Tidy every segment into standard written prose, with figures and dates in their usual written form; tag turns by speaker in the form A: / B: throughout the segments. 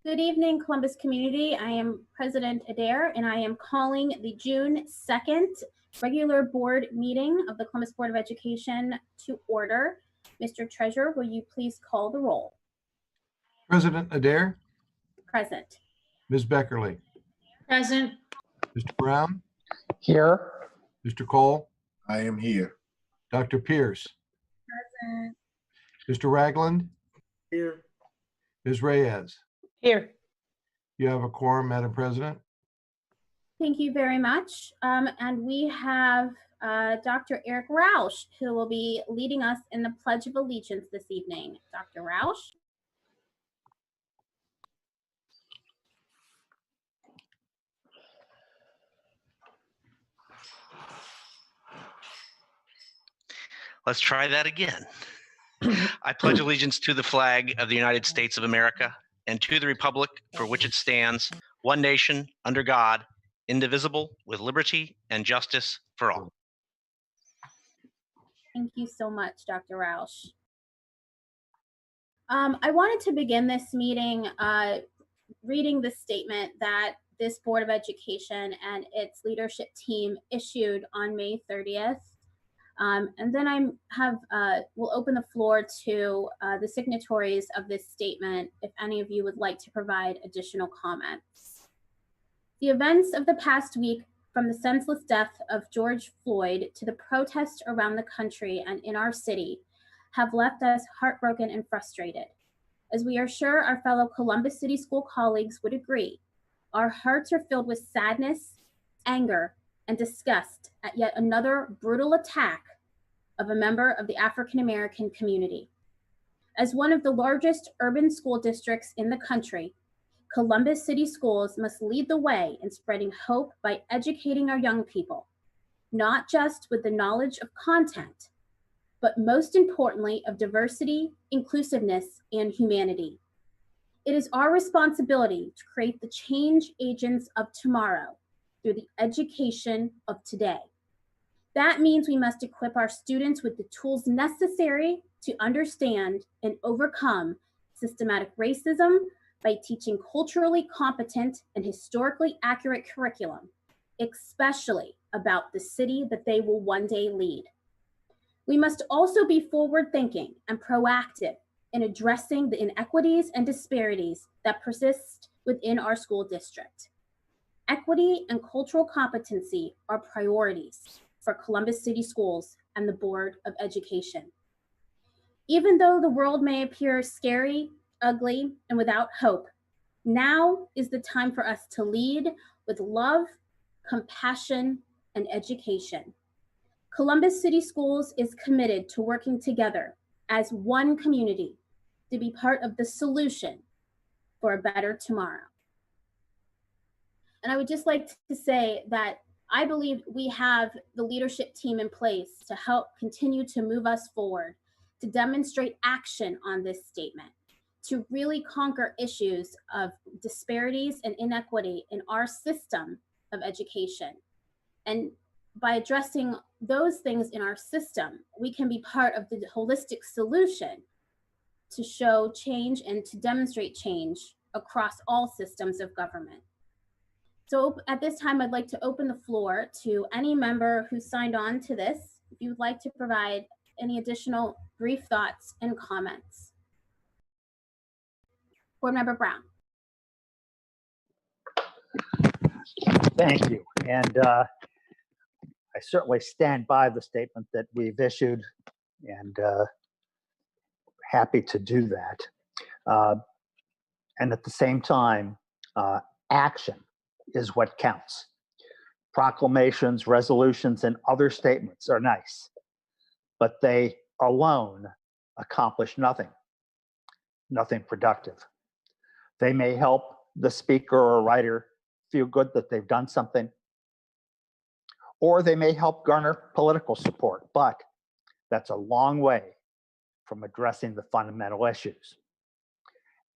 A: Good evening, Columbus community. I am President Adair, and I am calling the June 2nd regular board meeting of the Columbus Board of Education to order. Mr. Treasurer, will you please call the roll?
B: President Adair,
A: Present.
B: Ms. Beckerly,
C: Present.
B: Mr. Brown,
D: Here.
B: Mr. Cole,
E: I am here.
B: Dr. Pierce,
A: Present.
B: Mr. Ragland,
E: Here.
B: Ms. Reyes.
C: Here.
B: You have a quorum, Madam President.
A: Thank you very much. And we have Dr. Eric Rausch, who will be leading us in the Pledge of Allegiance this evening. Dr. Rausch.
F: Let's try that again. I pledge allegiance to the flag of the United States of America and to the republic for which it stands, one nation, under God, indivisible, with liberty and justice for all.
A: Thank you so much, Dr. Rausch. I wanted to begin this meeting reading the statement that this Board of Education and its leadership team issued on May 30th. And then we'll open the floor to the signatories of this statement if any of you would like to provide additional comments. The events of the past week, from the senseless death of George Floyd to the protests around the country and in our city, have left us heartbroken and frustrated. As we are sure our fellow Columbus City School colleagues would agree, our hearts are filled with sadness, anger, and disgust at yet another brutal attack of a member of the African American community. As one of the largest urban school districts in the country, Columbus City Schools must lead the way in spreading hope by educating our young people, not just with the knowledge of content, but most importantly of diversity, inclusiveness, and humanity. It is our responsibility to create the change agents of tomorrow through the education of today. That means we must equip our students with the tools necessary to understand and overcome systematic racism by teaching culturally competent and historically accurate curriculum, especially about the city that they will one day lead. We must also be forward-thinking and proactive in addressing the inequities and disparities that persist within our school district. Equity and cultural competency are priorities for Columbus City Schools and the Board of Education. Even though the world may appear scary, ugly, and without hope, now is the time for us to lead with love, compassion, and education. Columbus City Schools is committed to working together as one community to be part of the solution for a better tomorrow. And I would just like to say that I believe we have the leadership team in place to help continue to move us forward, to demonstrate action on this statement, to really conquer issues of disparities and inequity in our system of education. And by addressing those things in our system, we can be part of the holistic solution to show change and to demonstrate change across all systems of government. So at this time, I'd like to open the floor to any member who signed on to this, if you would like to provide any additional brief thoughts and comments. Board Member Brown.
D: Thank you. And I certainly stand by the statement that we've issued and happy to do that. And at the same time, action is what counts. Proclamations, resolutions, and other statements are nice, but they alone accomplish nothing productive. They may help the speaker or writer feel good that they've done something, or they may help garner political support, but that's a long way from addressing the fundamental issues.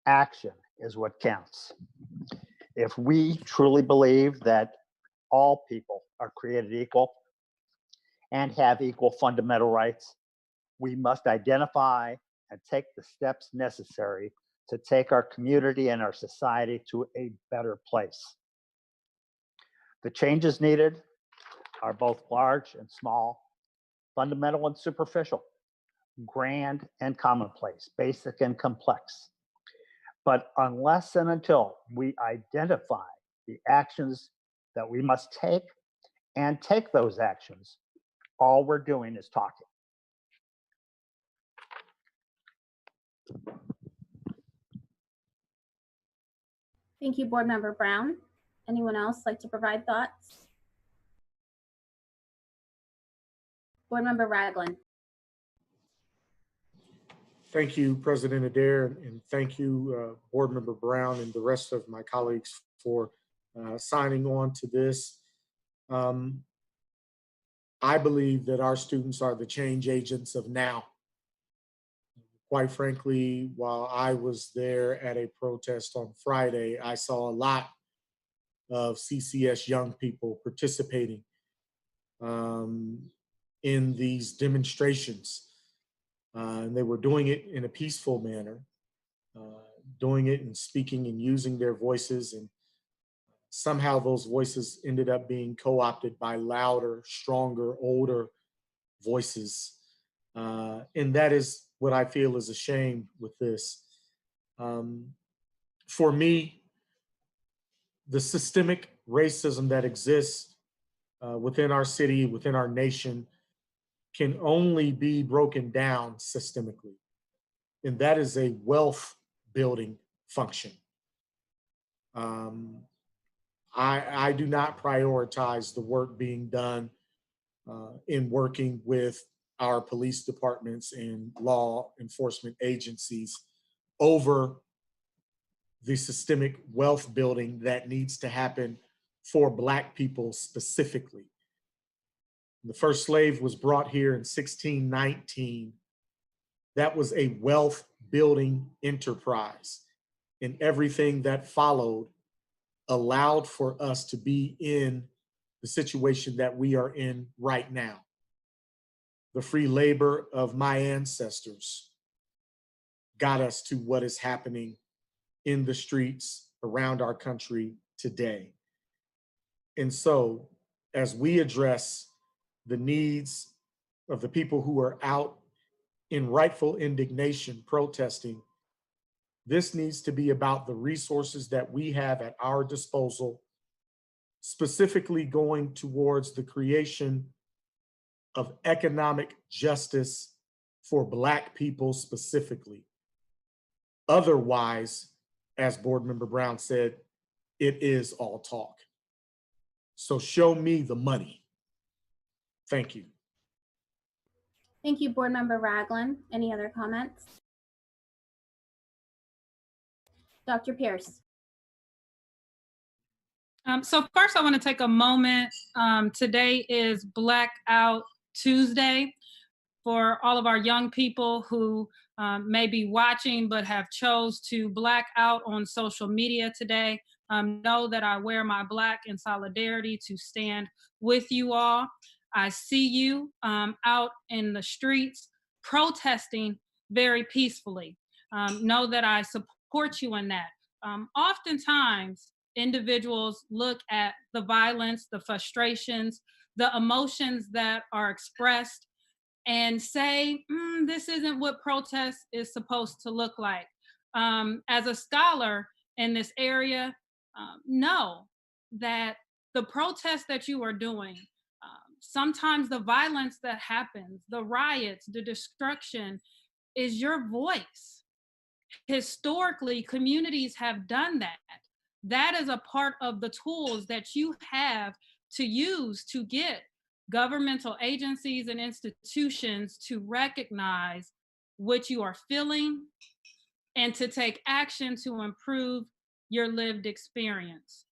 D: Action is what counts. If we truly believe that all people are created equal and have equal fundamental rights, we must identify and take the steps necessary to take our community and our society to a better place. The changes needed are both large and small, fundamental and superficial, grand and commonplace, basic and complex. But unless and until we identify the actions that we must take and take those actions, all we're doing is talking.
A: Thank you, Board Member Brown. Anyone else like to provide thoughts? Board Member Ragland.
E: Thank you, President Adair, and thank you, Board Member Brown and the rest of my colleagues for signing on to this. I believe that our students are the change agents of now. Quite frankly, while I was there at a protest on Friday, I saw a lot of CCS young people participating in these demonstrations. And they were doing it in a peaceful manner, doing it and speaking and using their voices. And somehow those voices ended up being co-opted by louder, stronger, older voices. And that is what I feel is a shame with this. For me, the systemic racism that exists within our city, within our nation, can only be broken down systemically. And that is a wealth building function. I do not prioritize the work being done in working with our police departments and law enforcement agencies over the systemic wealth building that needs to happen for Black people specifically. The first slave was brought here in 1619. That was a wealth building enterprise, and everything that followed allowed for us to be in the situation that we are in right now. The free labor of my ancestors got us to what is happening in the streets around our country today. And so, as we address the needs of the people who are out in rightful indignation protesting, this needs to be about the resources that we have at our disposal, specifically going towards the creation of economic justice for Black people specifically. Otherwise, as Board Member Brown said, it is all talk. So show me the money. Thank you.
A: Thank you, Board Member Ragland. Any other comments? Dr. Pierce.
C: So first I want to take a moment. Today is Blackout Tuesday. For all of our young people who may be watching but have chose to black out on social media today, know that I wear my black in solidarity to stand with you all. I see you out in the streets protesting very peacefully. Know that I support you in that. Oftentimes, individuals look at the violence, the frustrations, the emotions that are expressed and say, this isn't what protest is supposed to look like. As a scholar in this area, know that the protest that you are doing, sometimes the violence that happens, the riots, the destruction, is your voice. Historically, communities have done that. That is a part of the tools that you have to use to get governmental agencies and institutions to recognize what you are feeling and to take action to improve your lived experience.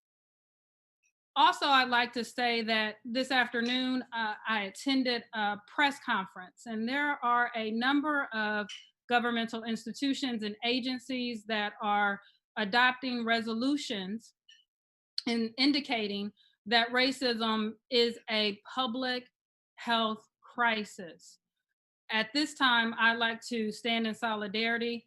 C: Also, I'd like to say that this afternoon, I attended a press conference, and there are a number of governmental institutions and agencies that are adopting resolutions and indicating that racism is a public health crisis. At this time, I'd like to stand in solidarity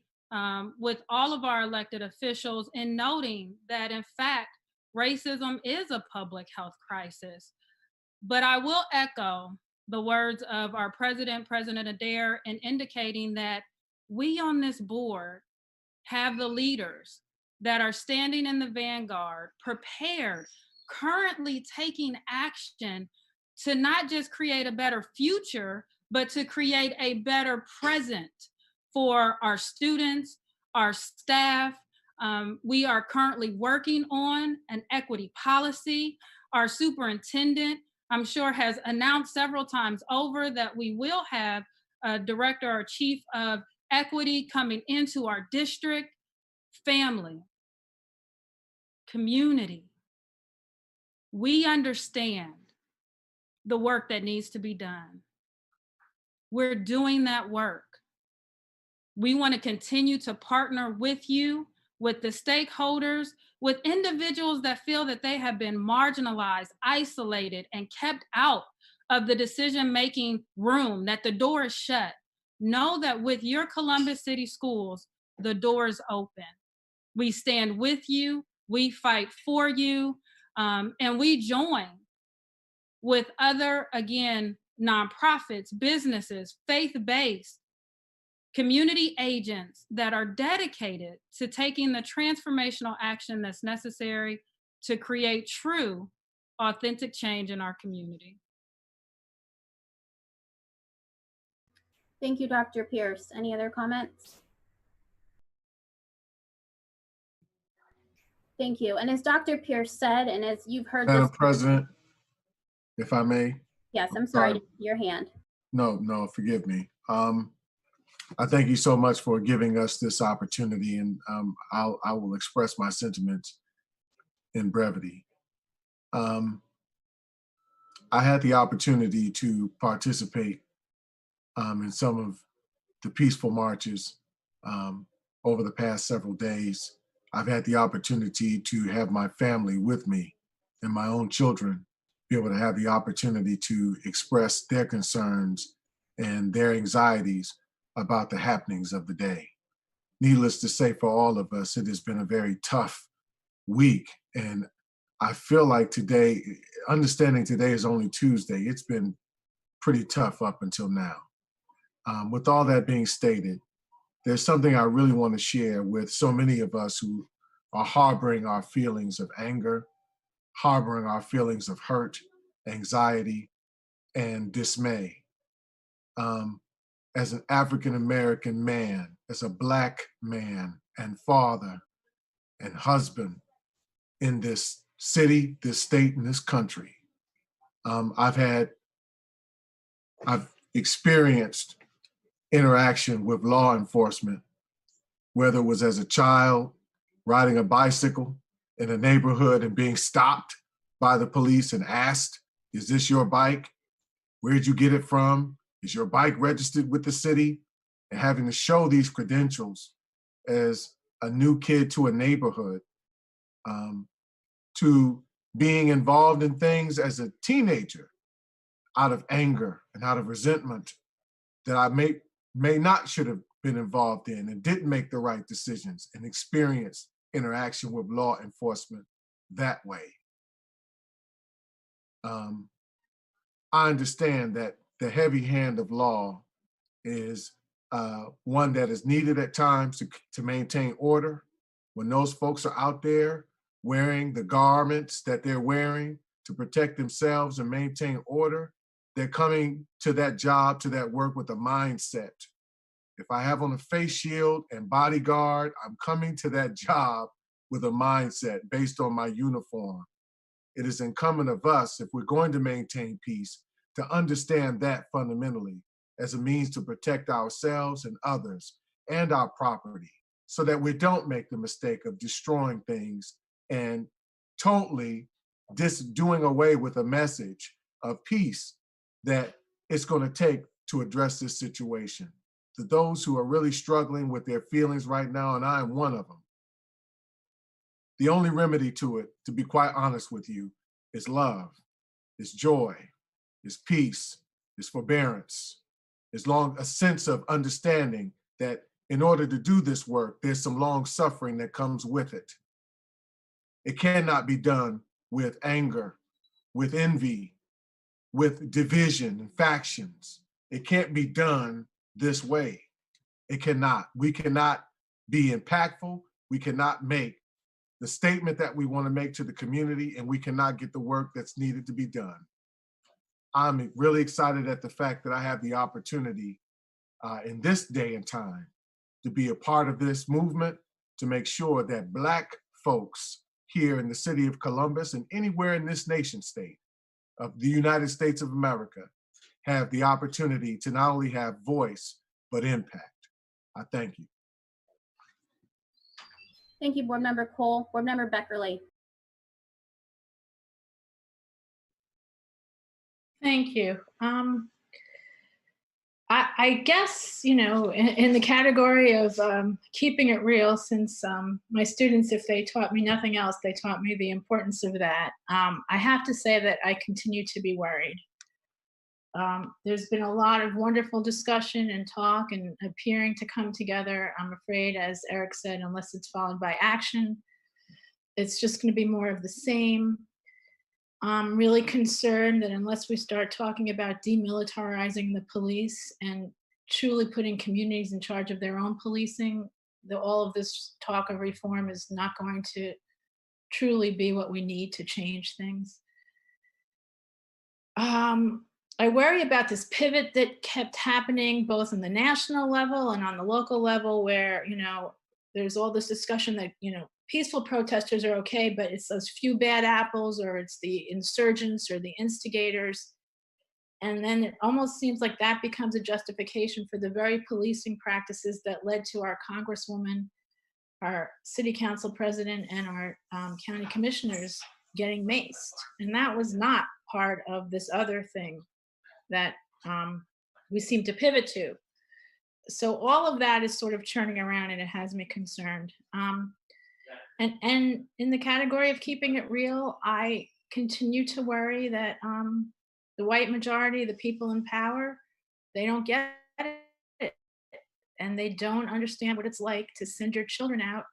C: with all of our elected officials in noting that, in fact, racism is a public health crisis. But I will echo the words of our president, President Adair, in indicating that we on this board have the leaders that are standing in the vanguard, prepared, currently taking action to not just create a better future, but to create a better present for our students, our staff. We are currently working on an equity policy. Our superintendent, I'm sure, has announced several times over that we will have a director or chief of equity coming into our district. Family, community, we understand the work that needs to be done. We're doing that work. We want to continue to partner with you, with the stakeholders, with individuals that feel that they have been marginalized, isolated, and kept out of the decision-making room, that the door is shut. Know that with your Columbus City Schools, the door is open. We stand with you, we fight for you, and we join with other, again, nonprofits, businesses, faith-based, community agents that are dedicated to taking the transformational action that's necessary to create true, authentic change in our community.
A: Thank you, Dr. Pierce. Any other comments? Thank you. And as Dr. Pierce said, and as you've heard
B: Madam
A: this,
B: President, if I may.
A: yes, I'm sorry, your hand.
B: No, forgive me. I thank you so much for giving us this opportunity, and I will express my sentiments in brevity. I had the opportunity to participate in some of the peaceful marches over the past several days. I've had the opportunity to have my family with me and my own children be able to have the opportunity to express their concerns and their anxieties about the happenings of the day. Needless to say, for all of us, it has been a very tough week. And I feel like today, understanding today is only Tuesday, it's been pretty tough up until now. With all that being stated, there's something I really want to share with so many of us who are harboring our feelings of anger, harboring our feelings of hurt, anxiety, and dismay. As an African-American man, as a Black man and father and husband in this city, this state, and this country, I've experienced interaction with law enforcement, whether it was as a child riding a bicycle in a neighborhood and being stopped by the police and asked, "Is this your bike? Where'd you get it from? Is your bike registered with the city?" And having to show these credentials as a new kid to a neighborhood, to being involved in things as a teenager out of anger and out of resentment that I may not should have been involved in and didn't make the right decisions, and experience interaction with law enforcement that way. I understand that the heavy hand of law is one that is needed at times to maintain order. When those folks are out there wearing the garments that they're wearing to protect themselves and maintain order, they're coming to that job, to that work with a mindset. If I have on a face shield and bodyguard, I'm coming to that job with a mindset based on my uniform. It is incumbent of us, if we're going to maintain peace, to understand that fundamentally as a means to protect ourselves and others and our property, so that we don't make the mistake of destroying things and totally doing away with a message of peace that it's going to take to address this situation. To those who are really struggling with their feelings right now, and I am one of them, the only remedy to it, to be quite honest with you, is love, is joy, is peace, is forbearance, is a sense of understanding that in order to do this work, there's some long suffering that comes with it. It cannot be done with anger, with envy, with division and factions. It can't be done this way. It cannot. We cannot be impactful. We cannot make the statement that we want to make to the community, and we cannot get the work that's needed to be done. I'm really excited at the fact that I have the opportunity in this day and time to be a part of this movement, to make sure that Black folks here in the city of Columbus and anywhere in this nation state of the United States of America have the opportunity to not only have voice, but impact. I thank you.
A: Thank you, Board Member Cole. Board Member Beckerly.
G: Thank you. I guess, you know, in the category of keeping it real, since my students, if they taught me nothing else, they taught me the importance of that. I have to say that I continue to be worried. There's been a lot of wonderful discussion and talk and appearing to come together. I'm afraid, as Eric said, unless it's followed by action, it's just going to be more of the same. I'm really concerned that unless we start talking about demilitarizing the police and truly putting communities in charge of their own policing, all of this talk of reform is not going to truly be what we need to change things. I worry about this pivot that kept happening both on the national level and on the local level, where, you know, there's all this discussion that, you know, peaceful protesters are okay, but it's those few bad apples, or it's the insurgents or the instigators. And then it almost seems like that becomes a justification for the very policing practices that led to our Congresswoman, our city council president, and our county commissioners getting maced. And that was not part of this other thing that we seem to pivot to. So all of that is sort of churning around, and it has me concerned. And in the category of keeping it real, I continue to worry that the white majority, the people in power, they don't get it. And they don't understand what it's like to send your children out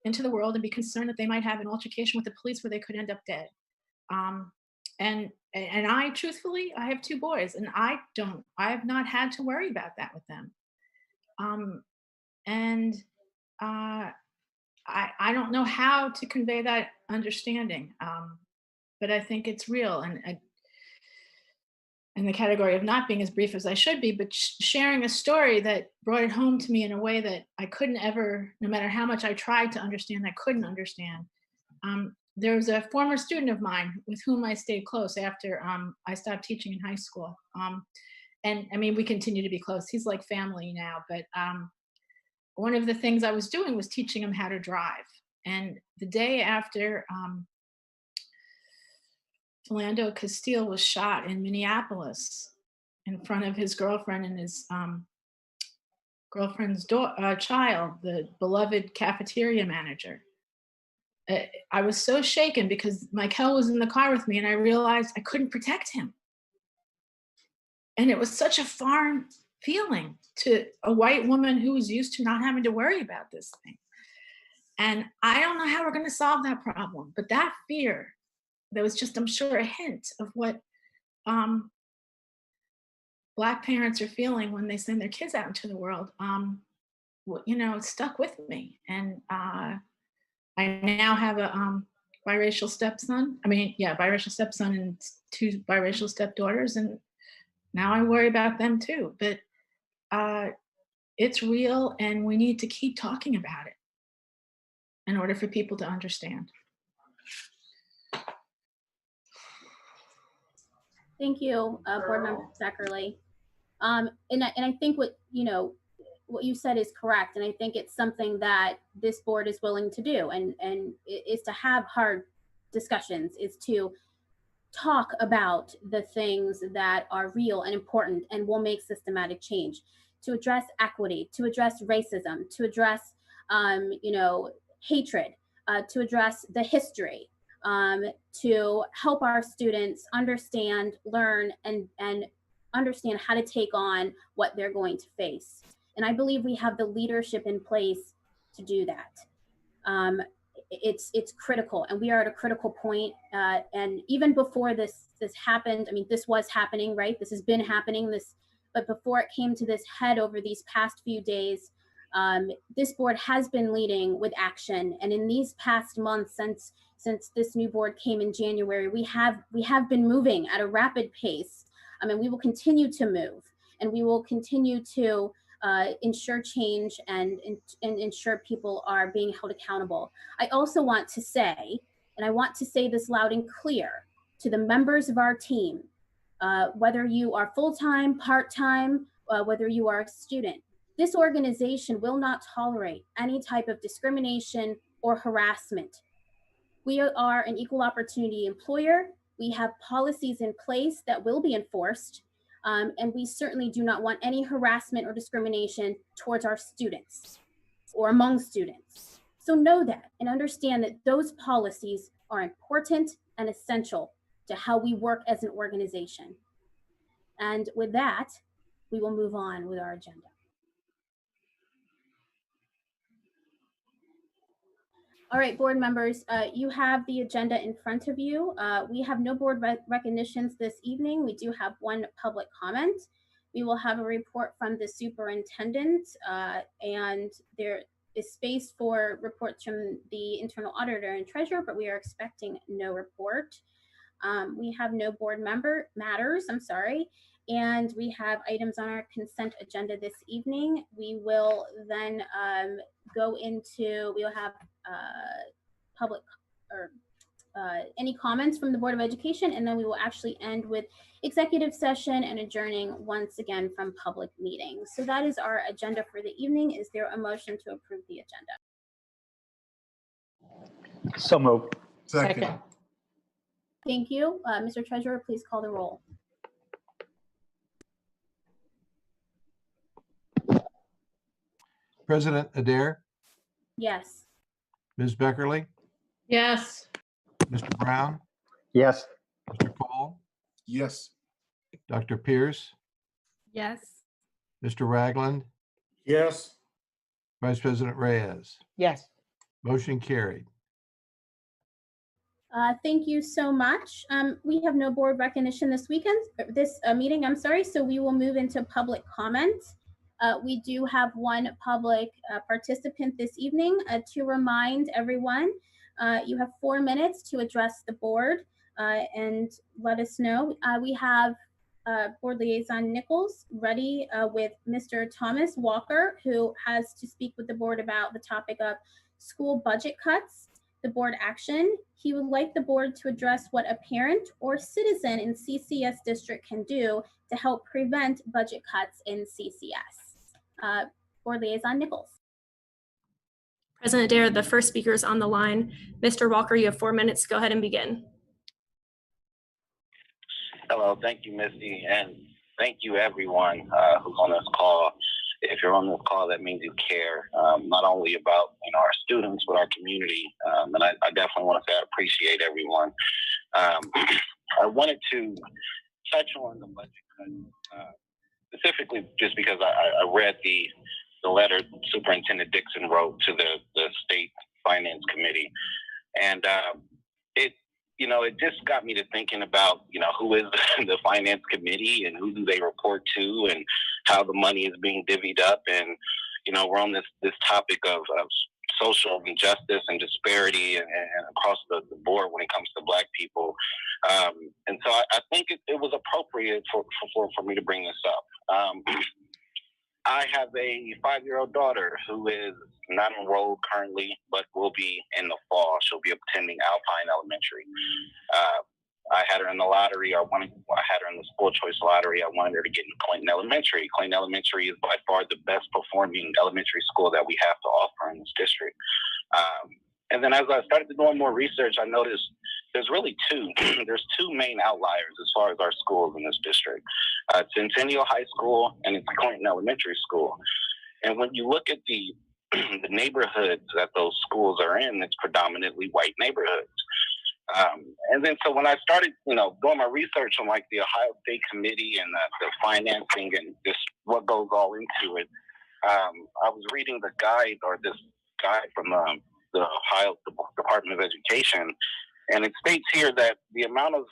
G: into the world and be concerned that they might have an altercation with the police where they could end up dead. And I, truthfully, I have 2 boys, and I have not had to worry about that with them. I don't know how to convey that understanding, but I think it's real. And in the category of not being as brief as I should be, but sharing a story that brought it home to me in a way that I couldn't ever, no matter how much I tried to understand, I couldn't understand. There was a former student of mine with whom I stayed close after I stopped teaching in high school. And I mean, we continue to be close. He's like family now, but one of the things I was doing was teaching him how to drive. And the day after Philando Castile was shot in Minneapolis in front of his girlfriend and his girlfriend's child, the beloved cafeteria manager, I was so shaken because Michael was in the car with me, and I realized I couldn't protect him. And it was such a foreign feeling to a white woman who was used to not having to worry about this thing. And I don't know how we're going to solve that problem, but that fear, there was just, I'm sure, a hint of what Black parents are feeling when they send their kids out into the world. You know, it stuck with me. And I now have a biracial stepson. Biracial stepson and 2 biracial stepdaughters. And now I worry about them too. But it's real, and we need to keep talking about it in order for people to understand.
A: Thank you, Board Member Beckerly. And I think what you said is correct, and I think it's something that this board is willing to do, and is to have hard discussions, is to talk about the things that are real and important and will make systematic change, to address equity, to address racism, to address hatred, to address the history, to help our students understand, learn, and understand how to take on what they're going to face. And I believe we have the leadership in place to do that. It's critical, and we are at a critical point. And even before this happened, I mean, this was happening, right? This has been happening. But before it came to this head over these past few days, this board has been leading with action. And in these past months, since this new board came in January, we have been moving at a rapid pace. And we will continue to move, and we will continue to ensure change and ensure people are being held accountable. I also want to say, and I want to say this loud and clear to the members of our team, whether you are full-time, part-time, whether you are a student, this organization will not tolerate any type of discrimination or harassment. We are an equal opportunity employer. We have policies in place that will be enforced. And we certainly do not want any harassment or discrimination towards our students or among students. So know that and understand that those policies are important and essential to how we work as an organization. And with that, we will move on with our agenda. All right, board members, you have the agenda in front of you. We have no board recognitions this evening. We do have one public comment. We will have a report from the superintendent, and there is space for reports from the internal auditor and treasurer, but we are expecting no report. We have no board member matters, and we have items on our consent agenda this evening. We will then we'll have public or any comments from the Board of Education, and then we will actually end with executive session and adjourning once again from public meetings. So that is our agenda for the evening. Is there a motion to approve the agenda?
D: So moved.
B: Second.
A: Thank you. Mr. Treasurer, please call the roll.
H: President Adair,
A: Yes.
H: Ms. Beckerly,
G: Yes.
H: Mr. Brown,
D: Yes.
H: Mr. Cole,
B: Yes.
H: Dr. Pierce,
C: Yes.
H: Mr. Ragland,
E: Yes.
H: Vice President Reyes.
I: Yes.
H: Motion carried.
A: Thank you so much. We have no board recognition this meeting, so we will move into public comment. We do have one public participant this evening. To remind everyone, you have 4 minutes to address the board and let us know. We have Board Liaison Nichols ready with Mr. Thomas Walker, who has to speak with the board about the topic of school budget cuts, the board action. He would like the board to address what a parent or citizen in CCS district can do to help prevent budget cuts in CCS. Board Liaison Nichols.
J: President Adair, the first speaker is on the line. Mr. Walker, you have 4 minutes. Go ahead and begin.
K: Hello, thank you, Misty, and thank you everyone who's on this call. If you're on this call, that means you care, not only about our students, but our community. And I definitely want to say I appreciate everyone. I wanted to touch on the budget cut, specifically just because I read the letter Superintendent Dixon wrote to the State Finance Committee. And it just got me to thinking about, who is the Finance Committee and who do they report to and how the money is being divvied up. And, we're on this topic of social injustice and disparity and across the board when it comes to Black people. And so I think it was appropriate for me to bring this up. I have a 5-year-old daughter who is not enrolled currently, but will be in the fall. She'll be attending Alpine Elementary. I had her in the lottery. I had her in the school choice lottery. I wanted her to get in Clayton Elementary. Clayton Elementary is by far the best performing elementary school that we have to offer in this district. And then as I started doing more research, I noticed there's really two. There's two main outliers as far as our schools in this district. Centennial High School and it's Clayton Elementary School. And when you look at the neighborhoods that those schools are in, it's predominantly white neighborhoods. And then so when I started, doing my research on like the Ohio State Committee and the financing and just what goes all into it, I was reading the guide or this guide from the Ohio Department of Education, and it states here that the amount of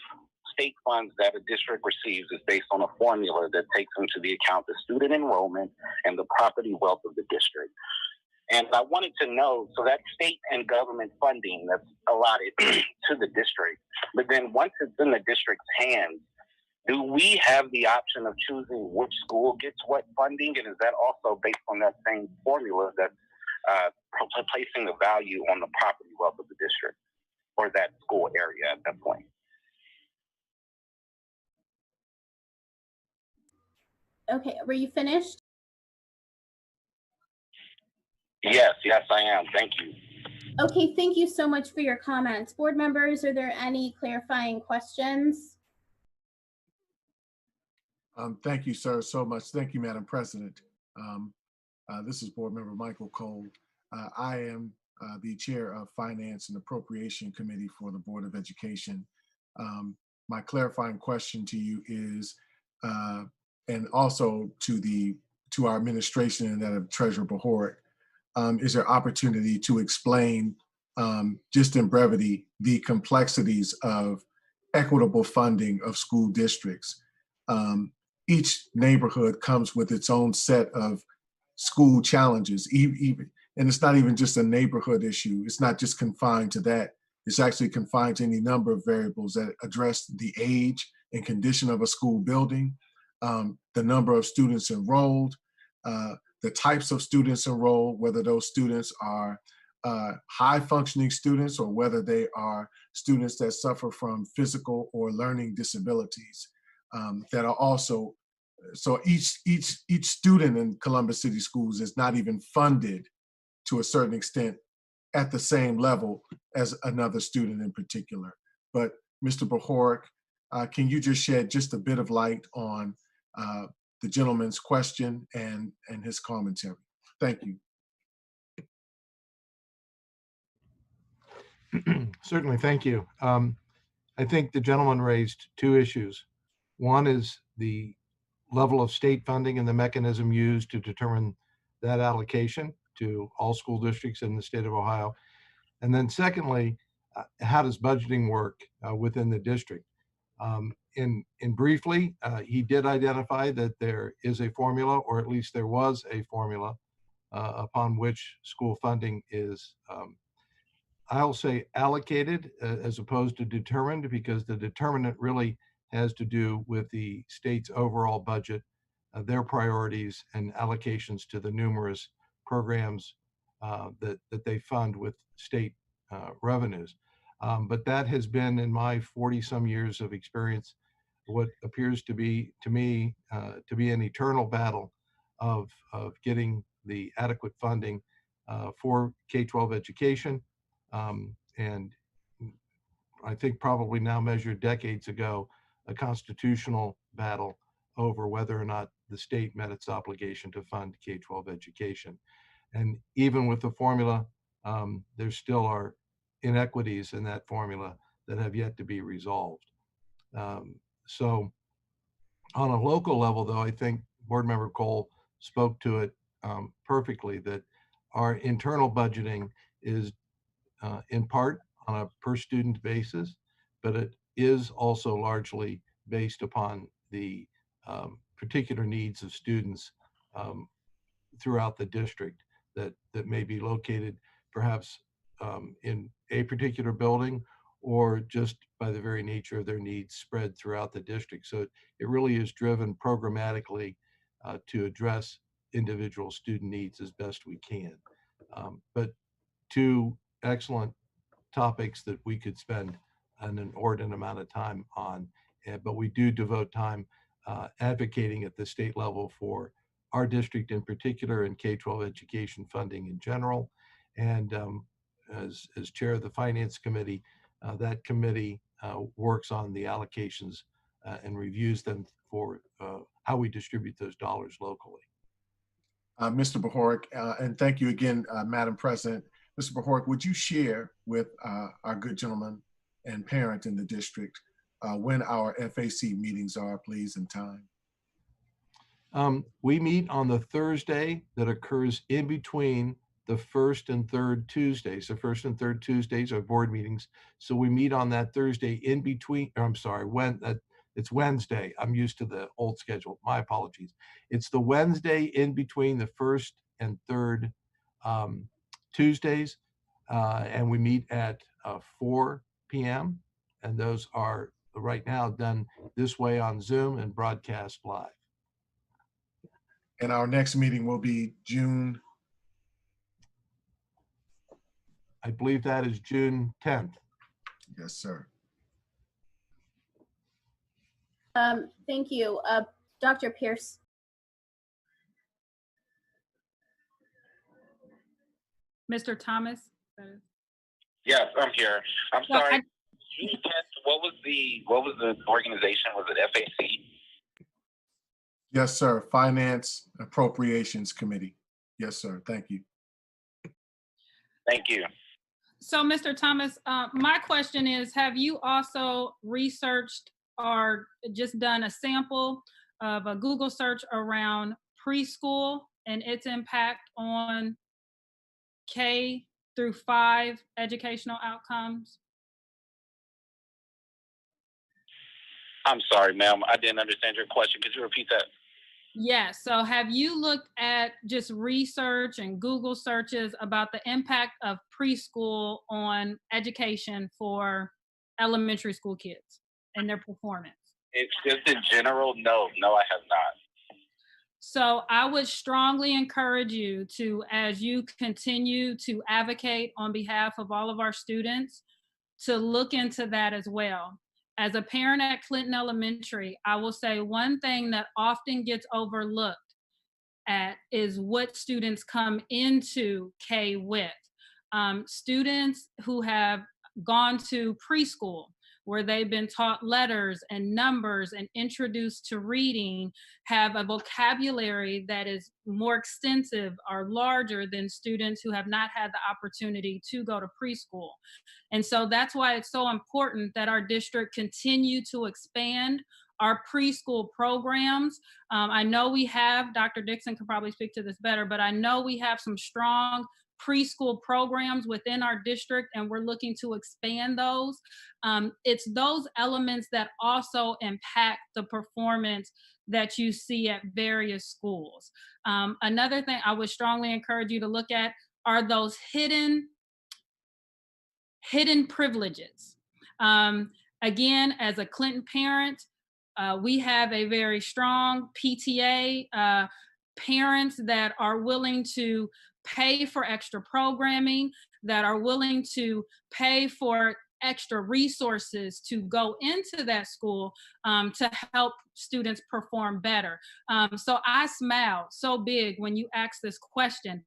K: state funds that a district receives is based on a formula that takes into the account the student enrollment and the property wealth of the district. And I wanted to know, so that state and government funding that's allotted to the district, but then once it's in the district's hands, do we have the option of choosing which school gets what funding? And is that also based on that same formula that's placing the value on the property wealth of the district or that school area at that point?
A: Okay, were you finished?
K: Yes, I am. Thank you.
A: Okay, thank you so much for your comments. Board members, are there any clarifying questions?
B: Thank you, sir, so much. Thank you, Madam President. This is Board Member Michael Cole. I am the Chair of Finance and Appropriation Committee for the Board of Education. My clarifying question to you is, and also to our administration and that of Treasurer Behort, is there opportunity to explain, just in brevity, the complexities of equitable funding of school districts? Each neighborhood comes with its own set of school challenges, even, and it's not even just a neighborhood issue. It's not just confined to that. It's actually confined to any number of variables that address the age and condition of a school building, the number of students enrolled, the types of students enrolled, whether those students are high functioning students or whether they are students that suffer from physical or learning disabilities. That are also, so each student in Columbus City Schools is not even funded to a certain extent at the same level as another student in particular. But Mr. Behort, can you just shed just a bit of light on the gentleman's question and his commentary? Thank you.
H: Certainly, thank you. I think the gentleman raised two issues. One is the level of state funding and the mechanism used to determine that allocation to all school districts in the state of Ohio. And then secondly, how does budgeting work within the district? In briefly, he did identify that there is a formula, or at least there was a formula upon which school funding is, I'll say, allocated as opposed to determined, because the determinant really has to do with the state's overall budget, their priorities and allocations to the numerous programs that they fund with state revenues. But that has been, in my 40-some years of experience, what appears to be, to me, to be an eternal battle of getting the adequate funding for K-12 education. And I think probably now measured decades ago, a constitutional battle over whether or not the state met its obligation to fund K-12 education. And even with the formula, there still are inequities in that formula that have yet to be resolved. So on a local level, though, I think Board Member Cole spoke to it perfectly, that our internal budgeting is in part on a per student basis, but it is also largely based upon the particular needs of students throughout the district that may be located perhaps in a particular building, or just by the very nature of their needs spread throughout the district. So it really is driven programmatically to address individual student needs as best we can. But two excellent topics that we could spend an inordinate amount of time on, but we do devote time advocating at the state level for our district in particular and K-12 education funding in general. And as chair of the Finance Committee, that committee works on the allocations and reviews them for how we distribute those dollars locally.
B: Mr. Behort, and thank you again, Madam President. Mr. Behort, would you share with our good gentleman and parent in the district when our FAC meetings are, please, in time?
H: We meet on the Thursday that occurs in between the first and third Tuesdays. The first and third Tuesdays are board meetings. So we meet on that Thursday in between, or I'm sorry, it's Wednesday. I'm used to the old schedule. My apologies. It's the Wednesday in between the first and third Tuesdays. And we meet at 4 p.m. And those are right now done this way on Zoom and broadcast live.
B: And our next meeting will be June.
H: I believe that is June 10th.
B: Yes, sir.
A: Thank you. Dr. Pierce.
C: Mr. Thomas?
K: Yes, I'm here. I'm
C: Well,
K: sorry. What was the organization? Was it FAC?
B: Yes, sir. Finance Appropriations Committee. Yes, sir. Thank you.
K: Thank you.
C: So, Mr. Thomas, my question is, have you also researched or just done a sample of a Google search around preschool and its impact on K through 5 educational outcomes?
K: I'm sorry, ma'am. I didn't understand your question. Could you repeat that?
C: Yes. So have you looked at just research and Google searches about the impact of preschool on education for elementary school kids and their performance?
K: It's just in general. No, I have not.
C: So I would strongly encourage you to, as you continue to advocate on behalf of all of our students, to look into that as well. As a parent at Clinton Elementary, I will say one thing that often gets overlooked at is what students come into K with. Students who have gone to preschool, where they've been taught letters and numbers and introduced to reading, have a vocabulary that is more extensive or larger than students who have not had the opportunity to go to preschool. And so that's why it's so important that our district continue to expand our preschool programs. I know we have, Dr. Dixon could probably speak to this better, but I know we have some strong preschool programs within our district, and we're looking to expand those. It's those elements that also impact the performance that you see at various schools. Another thing I would strongly encourage you to look at are those hidden privileges. Again, as a Clinton parent, we have a very strong PTA, parents that are willing to pay for extra programming, that are willing to pay for extra resources to go into that school to help students perform better. So I smile so big when you ask this question,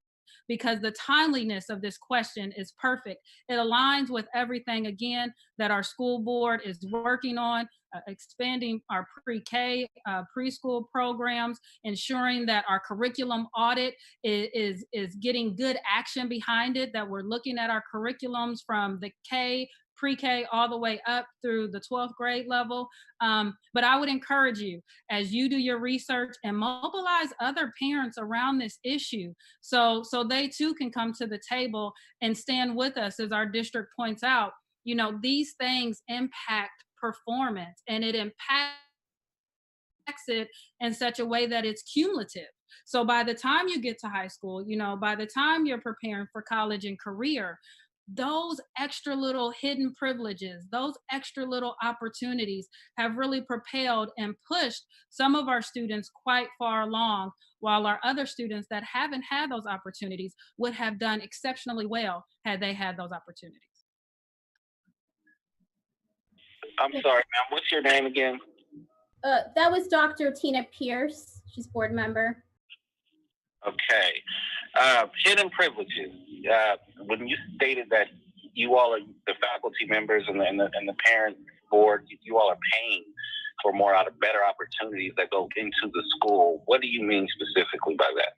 C: because the timeliness of this question is perfect. It aligns with everything, again, that our school board is working on, expanding our pre-K, preschool programs, ensuring that our curriculum audit is getting good action behind it, that we're looking at our curriculums from the K, pre-K all the way up through the 12th grade level. But I would encourage you, as you do your research, and mobilize other parents around this issue so they too can come to the table and stand with us. As our district points out, you know, these things impact performance, and it impacts it in such a way that it's cumulative. So by the time you get to high school, you know, by the time you're preparing for college and career, those extra little hidden privileges, those extra little opportunities have really propelled and pushed some of our students quite far along, while our other students that haven't had those opportunities would have done exceptionally well had they had those opportunities.
K: I'm sorry, ma'am. What's your name again?
A: That was Dr. Tina Pierce. She's board member.
K: Okay. Hidden privileges. When you stated that you all are the faculty members and the parent board, you all are paying for better opportunities that go into the school. What do you mean specifically by that?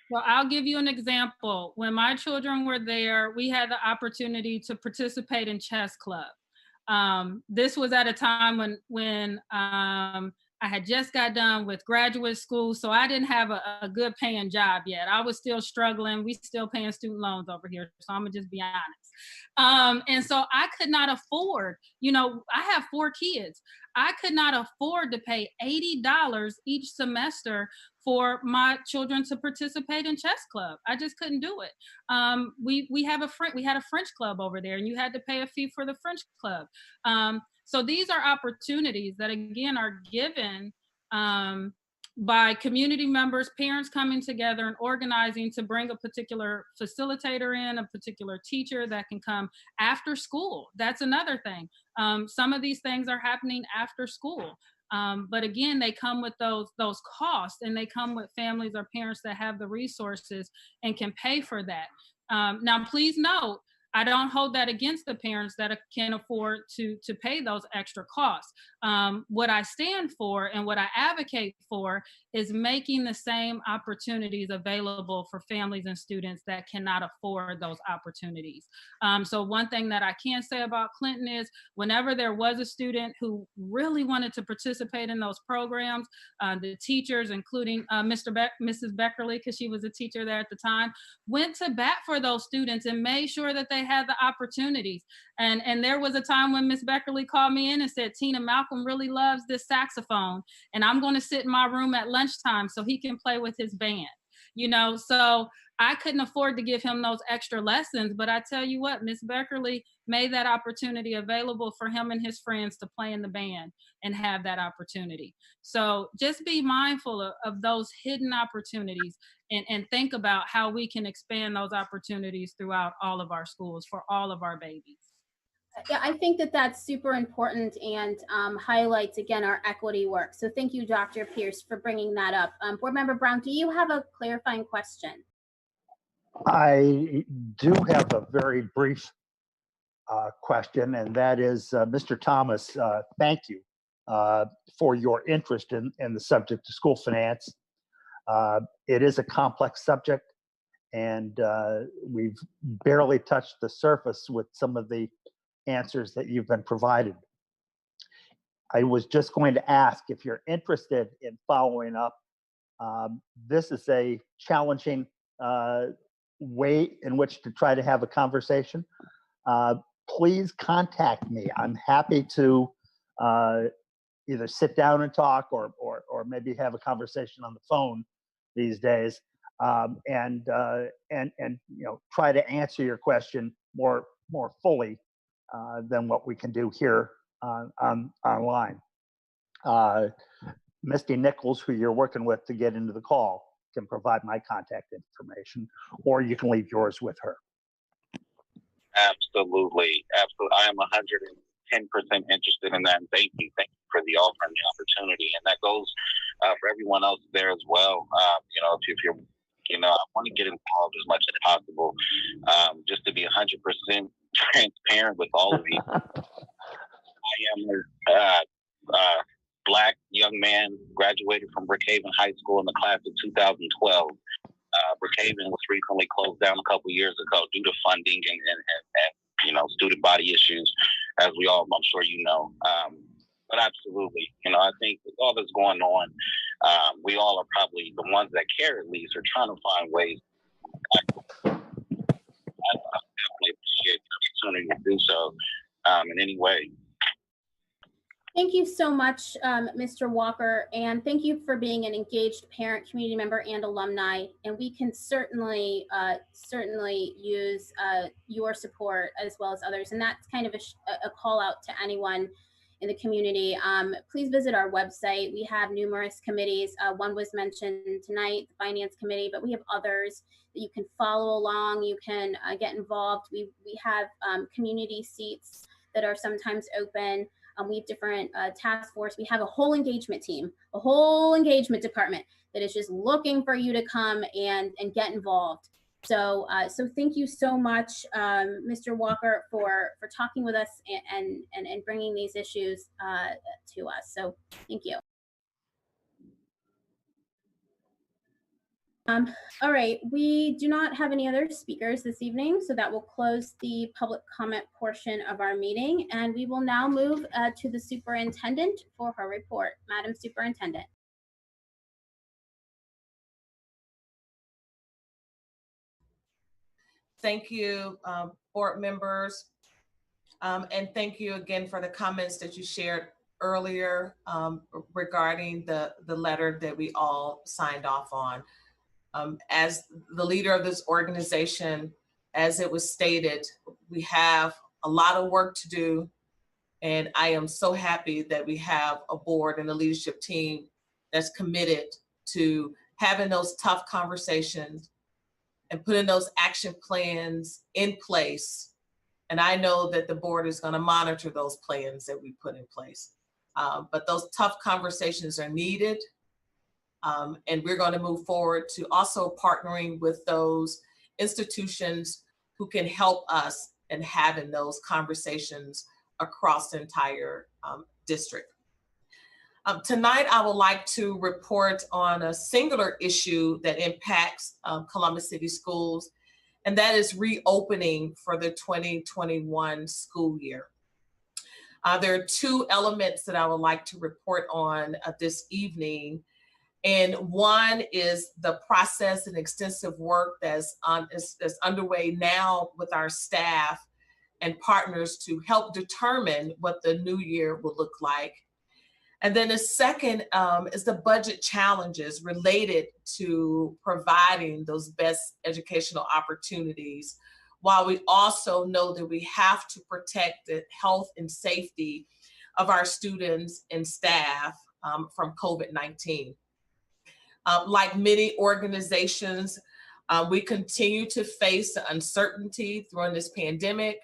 C: Well, I'll give you an example. When my children were there, we had the opportunity to participate in chess club. This was at a time when I had just got done with graduate school, so I didn't have a good paying job yet. I was still struggling. We still paying student loans over here, so I'm gonna just be honest. And so I could not afford, I have 4 kids. I could not afford to pay $80 each semester for my children to participate in chess club. I just couldn't do it. We had a French club over there, and you had to pay a fee for the French club. So these are opportunities that again are given by community members, parents coming together and organizing to bring a particular facilitator in, a particular teacher that can come after school. That's another thing. Some of these things are happening after school. But again, they come with those costs, and they come with families or parents that have the resources and can pay for that. Now, please note, I don't hold that against the parents that can afford to pay those extra costs. What I stand for and what I advocate for is making the same opportunities available for families and students that cannot afford those opportunities. So one thing that I can say about Clinton is whenever there was a student who really wanted to participate in those programs, the teachers, including Mrs. Beckerly, because she was a teacher there at the time, went to bat for those students and made sure that they had the opportunities. And there was a time when Miss Beckerly called me in and said, Tina, Malcolm really loves this saxophone, and I'm going to sit in my room at lunchtime so he can play with his band. So I couldn't afford to give him those extra lessons, but I tell you what, Miss Beckerly made that opportunity available for him and his friends to play in the band and have that opportunity. So just be mindful of those hidden opportunities and think about how we can expand those opportunities throughout all of our schools for all of our babies.
A: Yeah, I think that that's super important and highlights, again, our equity work. So thank you, Dr. Pierce, for bringing that up. Board Member Brown, do you have a clarifying question?
D: I do have a very brief question, and that is, Mr. Thomas, thank you for your interest in the subject of school finance. It is a complex subject, and we've barely touched the surface with some of the answers that you've been provided. I was just going to ask if you're interested in following up. This is a challenging way in which to try to have a conversation. Please contact me. I'm happy to either sit down and talk or maybe have a conversation on the phone these days, and try to answer your question more fully than what we can do here online. Misty Nichols, who you're working with to get into the call, can provide my contact information, or you can leave yours with her.
K: Absolutely. I am 110% interested in that. And thank you for the offer and the opportunity. And that goes for everyone else there as well. If you're, I want to get involved as much as possible, just to be 100% transparent with all of you. I am a Black young man, graduated from Brookhaven High School in the class of 2012. Brookhaven was recently closed down a couple years ago due to funding and student body issues, as we all, I'm sure you know. But absolutely, I think with all that's going on, we all are probably the ones that care, at least, are trying to find ways. I definitely appreciate the opportunity to do so in any way.
A: Thank you so much, Mr. Walker, and thank you for being an engaged parent, community member, and alumni. And we can certainly use your support as well as others. And that's kind of a call out to anyone in the community. Please visit our website. We have numerous committees. One was mentioned tonight, the Finance Committee, but we have others that you can follow along. You can get involved. We have community seats that are sometimes open. We have different task force. We have a whole engagement team, a whole engagement department that is just looking for you to come and get involved. So thank you so much, Mr. Walker, for talking with us and bringing these issues to us. So thank you. All right, we do not have any other speakers this evening, so that will close the public comment portion of our meeting, and we will now move to the superintendent for her report. Madam Superintendent.
I: Thank you, board members, and thank you again for the comments that you shared earlier regarding the letter that we all signed off on. As the leader of this organization, as it was stated, we have a lot of work to do, and I am so happy that we have a board and a leadership team that's committed to having those tough conversations and putting those action plans in place. And I know that the board is going to monitor those plans that we put in place. But those tough conversations are needed. And we're going to move forward to also partnering with those institutions who can help us in having those conversations across the entire district. Tonight, I would like to report on a singular issue that impacts Columbus City Schools, and that is reopening for the 2021 school year. There are two elements that I would like to report on this evening. And one is the process and extensive work that's underway now with our staff and partners to help determine what the new year will look like. And then the second is the budget challenges related to providing those best educational opportunities, while we also know that we have to protect the health and safety of our students and staff from COVID-19. Like many organizations, we continue to face the uncertainty during this pandemic.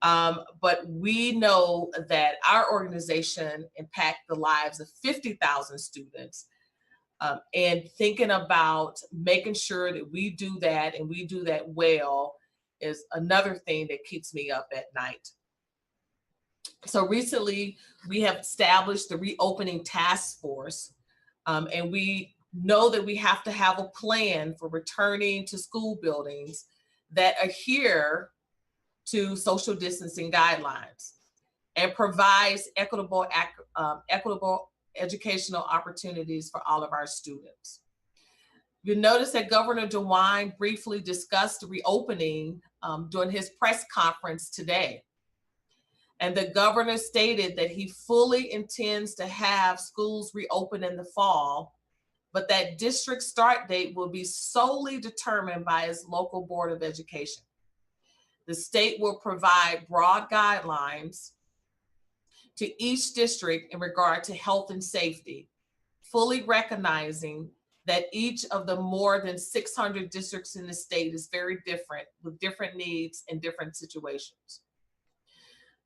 I: But we know that our organization impacts the lives of 50,000 students, and thinking about making sure that we do that and we do that well is another thing that keeps me up at night. So recently we have established the reopening task force, and we know that we have to have a plan for returning to school buildings that adhere to social distancing guidelines and provides equitable educational opportunities for all of our students. You notice that Governor DeWine briefly discussed the reopening during his press conference today. And the governor stated that he fully intends to have schools reopen in the fall, but that district start date will be solely determined by his local Board of Education. The state will provide broad guidelines to each district in regard to health and safety, fully recognizing that each of the more than 600 districts in the state is very different, with different needs and different situations.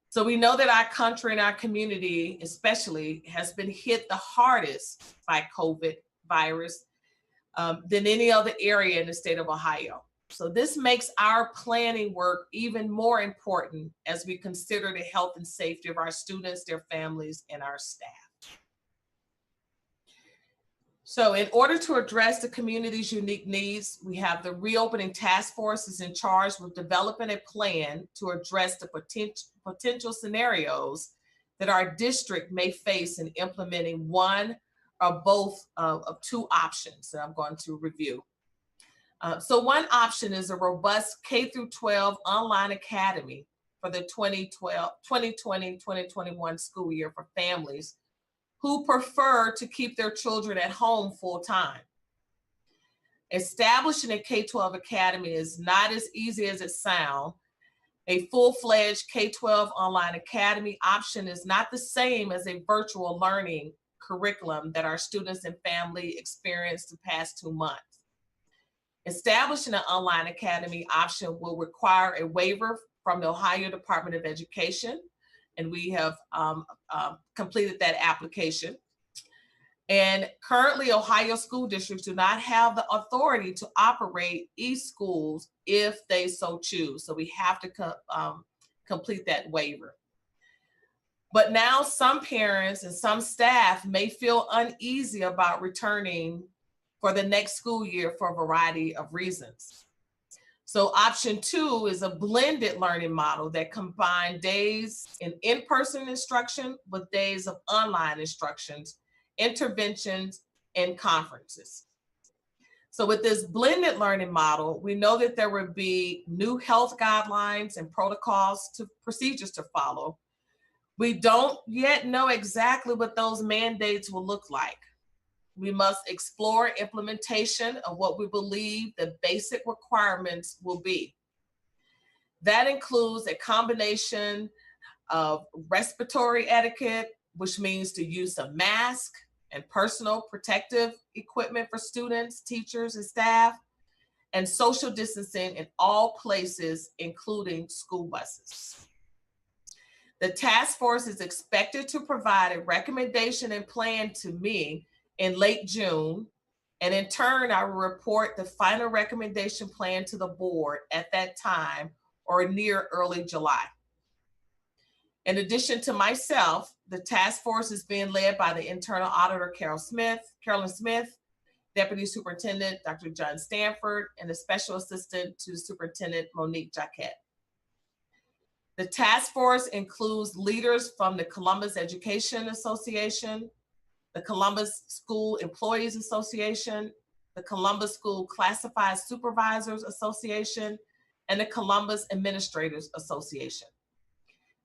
I: So we know that our country and our community especially has been hit the hardest by COVID virus than any other area in the state of Ohio. So this makes our planning work even more important as we consider the health and safety of our students, their families, and our staff. So in order to address the community's unique needs, we have the reopening task force is in charge with developing a plan to address the potential scenarios that our district may face in implementing one or both of two options that I'm going to review. So one option is a robust K-12 online academy for the 2020-2021 school year for families who prefer to keep their children at home full time. Establishing a K-12 academy is not as easy as it sounds. A full-fledged K-12 online academy option is not the same as a virtual learning curriculum that our students and family experienced the past 2 months. Establishing an online academy option will require a waiver from the Ohio Department of Education, and we have completed that application. And currently, Ohio school districts do not have the authority to operate e-schools if they so choose. So we have to complete that waiver. But now some parents and some staff may feel uneasy about returning for the next school year for a variety of reasons. So option 2 is a blended learning model that combines days in-person instruction with days of online instructions, interventions, and conferences. So with this blended learning model, we know that there would be new health guidelines and procedures to follow. We don't yet know exactly what those mandates will look like. We must explore implementation of what we believe the basic requirements will be. That includes a combination of respiratory etiquette, which means the use of masks and personal protective equipment for students, teachers, and staff, and social distancing in all places, including school buses. The task force is expected to provide a recommendation and plan to me in late June, and in turn, I will report the final recommendation plan to the board at that time or near early July. In addition to myself, the task force is being led by the internal auditor, Carolyn Smith, Deputy Superintendent, Dr. John Stanford, and the Special Assistant to Superintendent, Monique Jacquette. The task force includes leaders from the Columbus Education Association, the Columbus School Employees Association, the Columbus School Classified Supervisors Association, and the Columbus Administrators Association.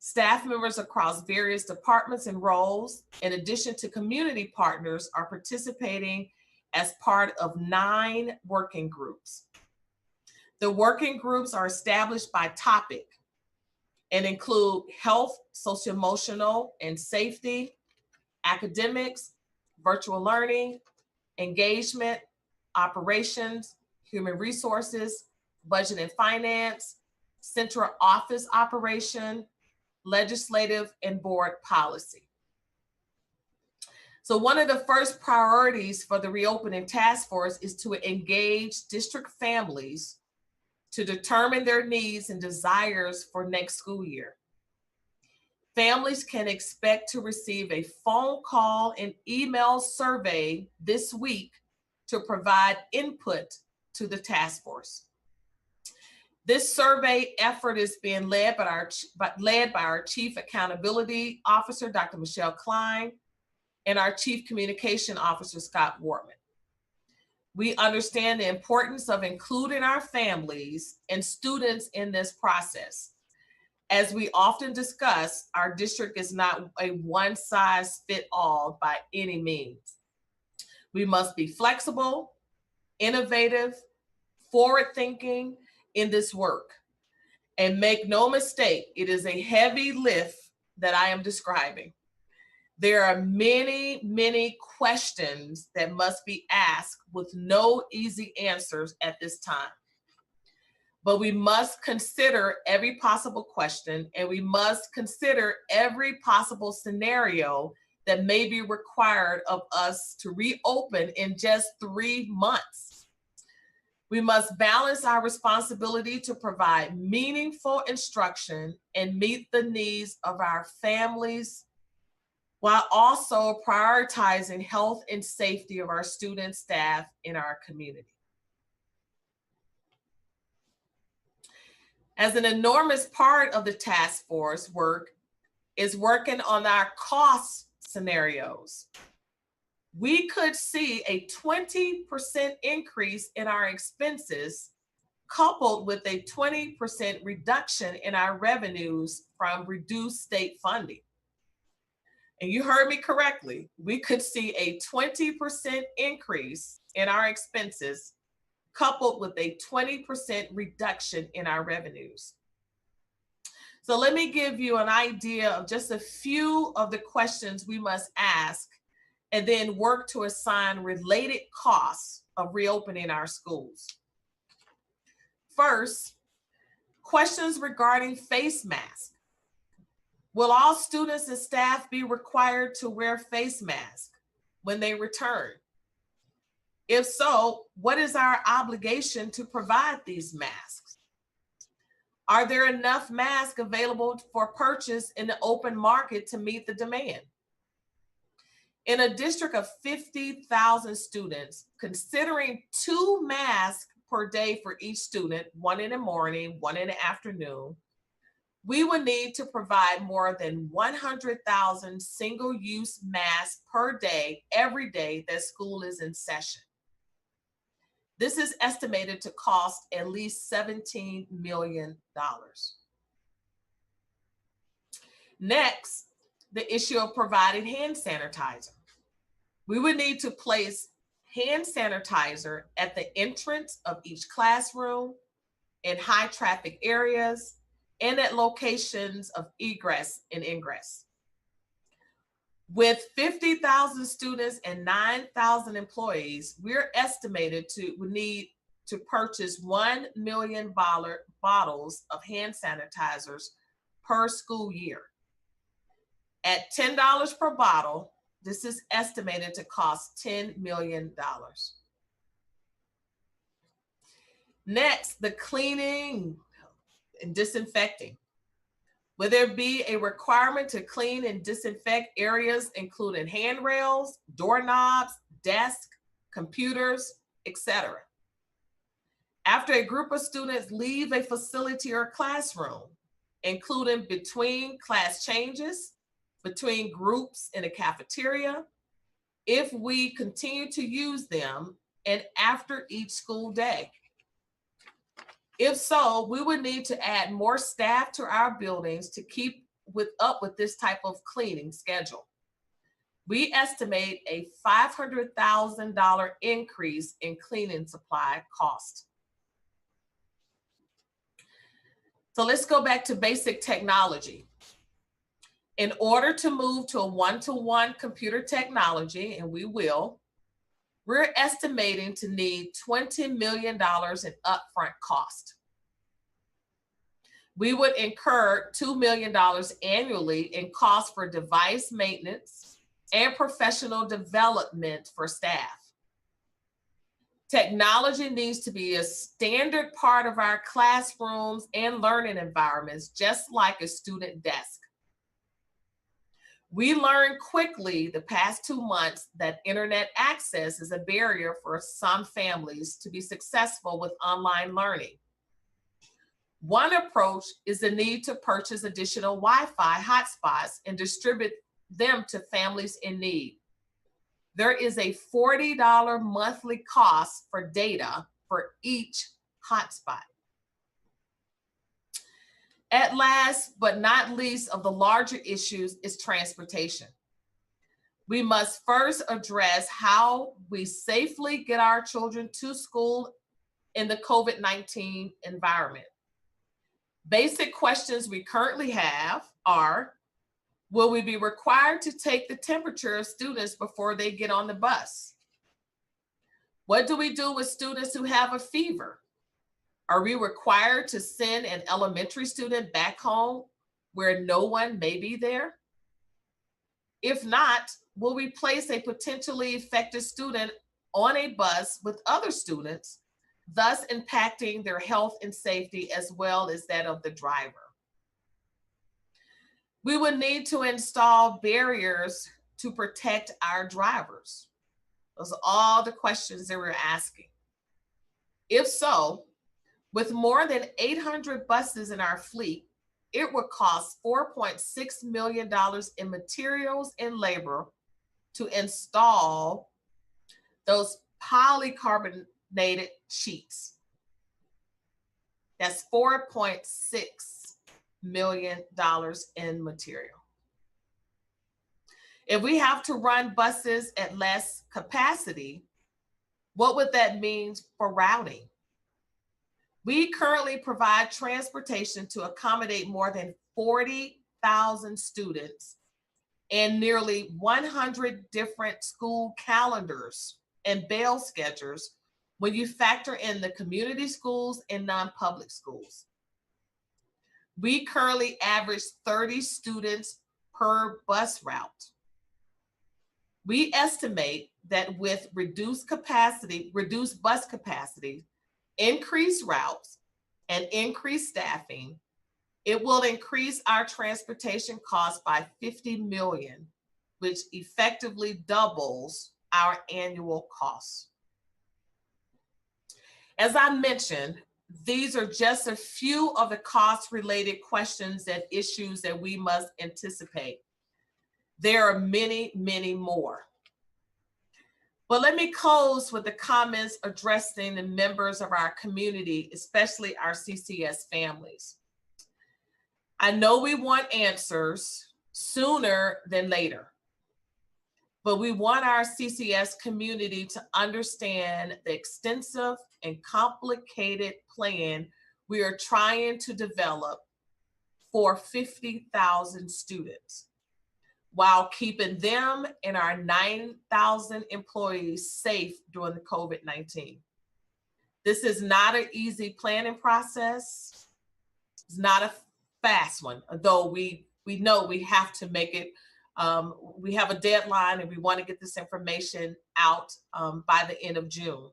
I: Staff members across various departments and roles, in addition to community partners, are participating as part of 9 working groups. The working groups are established by topic and include health, socio-emotional, and safety, academics, virtual learning, engagement, operations, human resources, budget and finance, central office operation, legislative, and board policy. So one of the first priorities for the reopening task force is to engage district families to determine their needs and desires for next school year. Families can expect to receive a phone call and email survey this week to provide input to the task force. This survey effort is being led by our Chief Accountability Officer, Dr. Michelle Klein, and our Chief Communication Officer, Scott Wortman. We understand the importance of including our families and students in this process. As we often discuss, our district is not a one-size-fits-all by any means. We must be flexible, innovative, forward-thinking in this work. And make no mistake, it is a heavy lift that I am describing. There are many, many questions that must be asked with no easy answers at this time. But we must consider every possible question, and we must consider every possible scenario that may be required of us to reopen in just 3 months. We must balance our responsibility to provide meaningful instruction and meet the needs of our families, while also prioritizing health and safety of our students, staff, and our community. As an enormous part of the task force work is working on our cost scenarios. We could see a 20% increase in our expenses coupled with a 20% reduction in our revenues from reduced state funding. And you heard me correctly, we could see a 20% increase in our expenses coupled with a 20% reduction in our revenues. So let me give you an idea of just a few of the questions we must ask and then work to assign related costs of reopening our schools. First, questions regarding face masks. Will all students and staff be required to wear face masks when they return? If so, what is our obligation to provide these masks? Are there enough masks available for purchase in the open market to meet the demand? In a district of 50,000 students, considering 2 masks per day for each student, 1 in the morning, 1 in the afternoon, we would need to provide more than 100,000 single-use masks per day, every day that school is in session. This is estimated to cost at least $17 million. Next, the issue of providing hand sanitizer. We would need to place hand sanitizer at the entrance of each classroom, in high traffic areas, and at locations of egress and ingress. With 50,000 students and 9,000 employees, we're estimated to need to purchase 1 million bottles of hand sanitizers per school year. At $10 per bottle, this is estimated to cost $10 million. Next, the cleaning and disinfecting. Will there be a requirement to clean and disinfect areas including handrails, doorknobs, desks, computers, etc.? After a group of students leave a facility or classroom, including between class changes, between groups in a cafeteria, if we continue to use them, and after each school day. If so, we would need to add more staff to our buildings to keep up with this type of cleaning schedule. We estimate a $500,000 increase in cleaning supply cost. So let's go back to basic technology. In order to move to a one-to-one computer technology, and we will, we're estimating to need $20 million in upfront cost. We would incur $2 million annually in costs for device maintenance and professional development for staff. Technology needs to be a standard part of our classrooms and learning environments, just like a student desk. We learned quickly the past 2 months that internet access is a barrier for some families to be successful with online learning. One approach is the need to purchase additional Wi-Fi hotspots and distribute them to families in need. There is a $40 monthly cost for data for each hotspot. At last, but not least of the larger issues is transportation. We must first address how we safely get our children to school in the COVID-19 environment. Basic questions we currently have are, will we be required to take the temperature of students before they get on the bus? What do we do with students who have a fever? Are we required to send an elementary student back home where no one may be there? If not, will we place a potentially infected student on a bus with other students, thus impacting their health and safety as well as that of the driver? We would need to install barriers to protect our drivers. Those are all the questions that we're asking. If so, with more than 800 buses in our fleet, it would cost $4.6 million in materials and labor to install those polycarbonated sheets. That's $4.6 million in material. If we have to run buses at less capacity, what would that mean for routing? We currently provide transportation to accommodate more than 40,000 students and nearly 100 different school calendars and bail schedules when you factor in the community schools and non-public schools. We currently average 30 students per bus route. We estimate that with reduced bus capacity, increased routes, and increased staffing, it will increase our transportation costs by $50 million which effectively doubles our annual costs. As I mentioned, these are just a few of the cost-related questions and issues that we must anticipate. There are many, many more. But let me close with the comments addressing the members of our community, especially our CCS families. I know we want answers sooner than later, but we want our CCS community to understand the extensive and complicated plan we are trying to develop for 50,000 students, while keeping them and our 9,000 employees safe during the COVID-19. This is not an easy planning process. It's not a fast one, though we know we have to make it. We have a deadline and we want to get this information out by the end of June.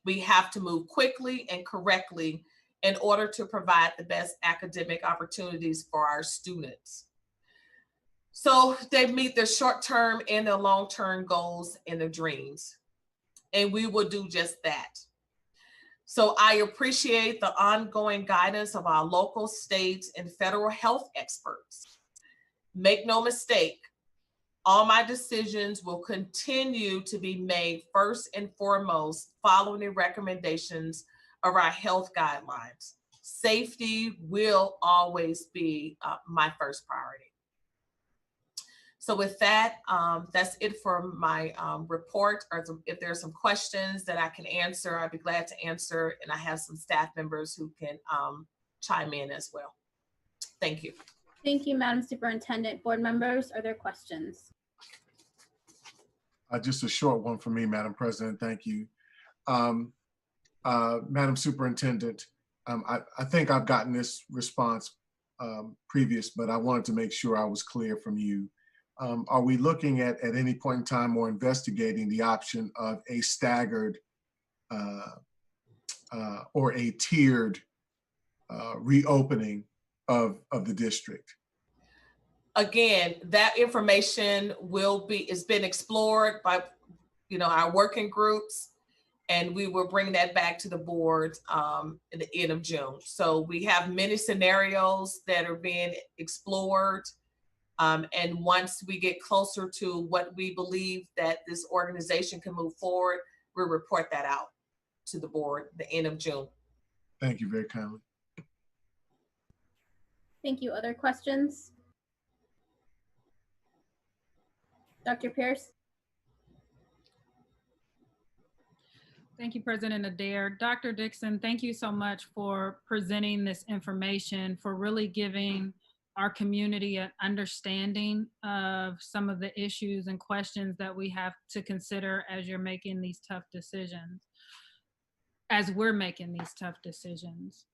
I: We have to move quickly and correctly in order to provide the best academic opportunities for our students, so they meet their short-term and their long-term goals and their dreams. And we will do just that. So I appreciate the ongoing guidance of our local, state, and federal health experts. Make no mistake, all my decisions will continue to be made first and foremost following the recommendations of our health guidelines. Safety will always be my first priority. So with that, that's it for my report. Or if there are some questions that I can answer, I'd be glad to answer. And I have some staff members who can chime in as well. Thank you.
A: Thank you, Madam Superintendent. Board members, are there questions?
B: Just a short one for me, Madam President. Thank you. Madam Superintendent, I think I've gotten this response previous, but I wanted to make sure I was clear from you. Are we looking at any point in time or investigating the option of a staggered or a tiered reopening of the district?
I: Again, that information is been explored by our working groups, and we will bring that back to the board in the end of June. So we have many scenarios that are being explored. And once we get closer to what we believe that this organization can move forward, we'll report that out to the board the end of June.
B: Thank you very kindly.
A: Thank you. Other questions? Dr. Pierce?
C: Thank you, President Adair. Dr. Dixon, thank you so much for presenting this information, for really giving our community an understanding of some of the issues and questions that we have to consider as you're making these tough decisions, as we're making these tough decisions.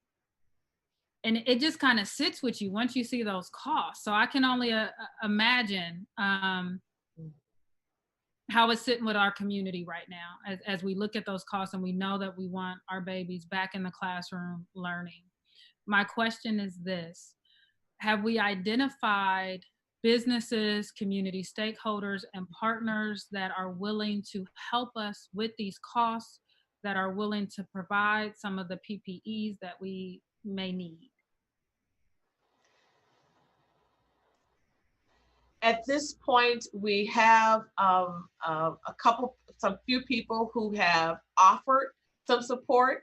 C: And it just kind of sits with you once you see those costs. So I can only imagine how it's sitting with our community right now as we look at those costs and we know that we want our babies back in the classroom learning. My question is this: have we identified businesses, community stakeholders, and partners that are willing to help us with these costs, that are willing to provide some of the PPEs that we may need?
I: At this point, we have some few people who have offered some support,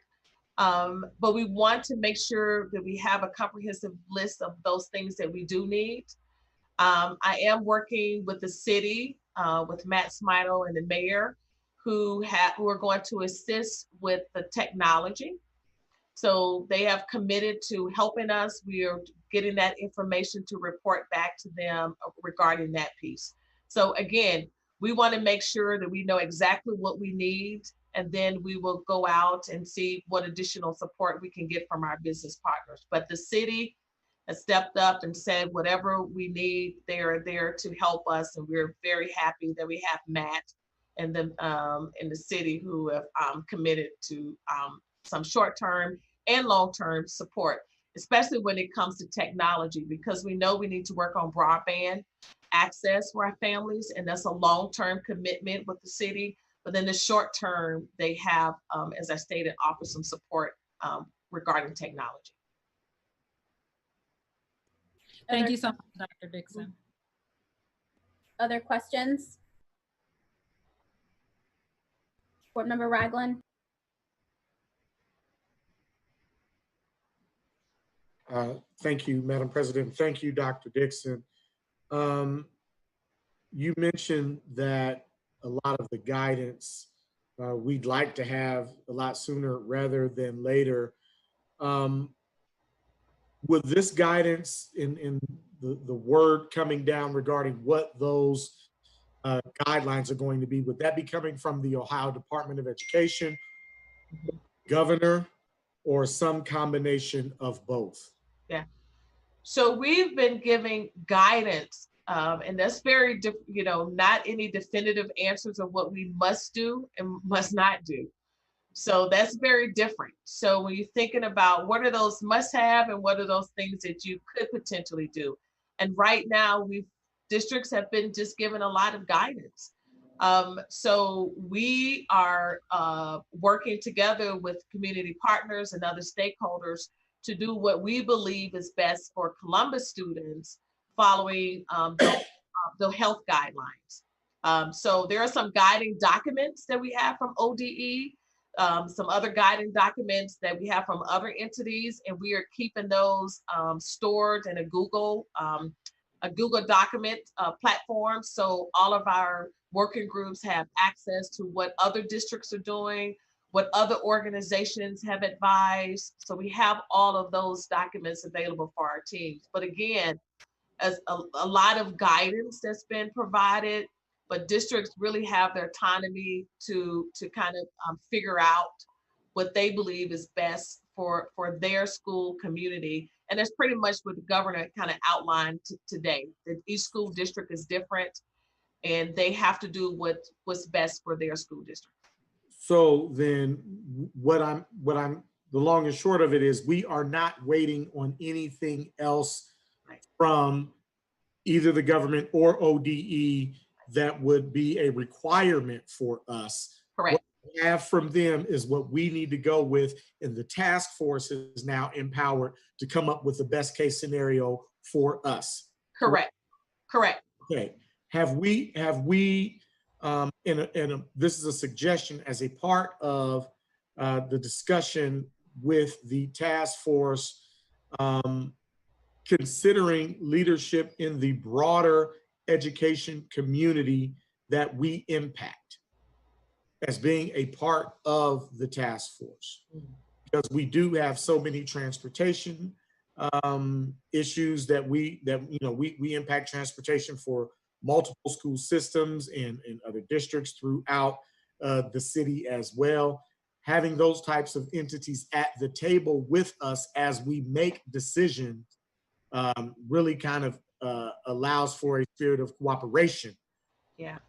I: but we want to make sure that we have a comprehensive list of those things that we do need. I am working with the city, with Matt Smidle and the mayor, who are going to assist with the technology. So they have committed to helping us. We are getting that information to report back to them regarding that piece. So again, we want to make sure that we know exactly what we need, and then we will go out and see what additional support we can get from our business partners. But the city has stepped up and said, whatever we need, they are there to help us. And we're very happy that we have Matt and in the city who have committed to some short-term and long-term support, especially when it comes to technology, because we know we need to work on broadband access for our families, and that's a long-term commitment with the city. But then the short term, they have, as I stated, offer some support regarding technology.
C: Thank you so much, Dr. Dixon.
A: Other questions? Board Member Ragland?
E: Thank you, Madam President. Thank you, Dr. Dixon. You mentioned that a lot of the guidance we'd like to have a lot sooner rather than later. Would this guidance in the word coming down regarding what those guidelines are going to be, would that be coming from the Ohio Department of Education, governor, or some combination of both?
I: Yeah. So we've been giving guidance, and that's very, not any definitive answers of what we must do and must not do. So that's very different. So when you're thinking about what are those must have and what are those things that you could potentially do. And right now districts have been just given a lot of guidance. So we are working together with community partners and other stakeholders to do what we believe is best for Columbus students following the health guidelines. So there are some guiding documents that we have from ODE, some other guiding documents that we have from other entities, and we are keeping those stored in a Google document platform. So all of our working groups have access to what other districts are doing, what other organizations have advised. So we have all of those documents available for our teams. But again, as a lot of guidance that's been provided, but districts really have their autonomy to kind of figure out what they believe is best for their school community. And that's pretty much what the governor kind of outlined today, that each school district is different and they have to do what's best for their school district.
E: So then the long and short of it is we are not waiting on anything else from either the government or ODE that would be a requirement for us.
I: Correct.
E: What we have from them is what we need to go with, and the task force is now empowered to come up with the best case scenario for us.
I: Correct. Correct.
E: Okay. Have we this is a suggestion as a part of the discussion with the task force, considering leadership in the broader education community that we impact as being a part of the task force? Because we do have so many transportation issues that we impact transportation for multiple school systems and other districts throughout the city as well. Having those types of entities at the table with us as we make decisions really kind of allows for a spirit of cooperation.
I: Yeah.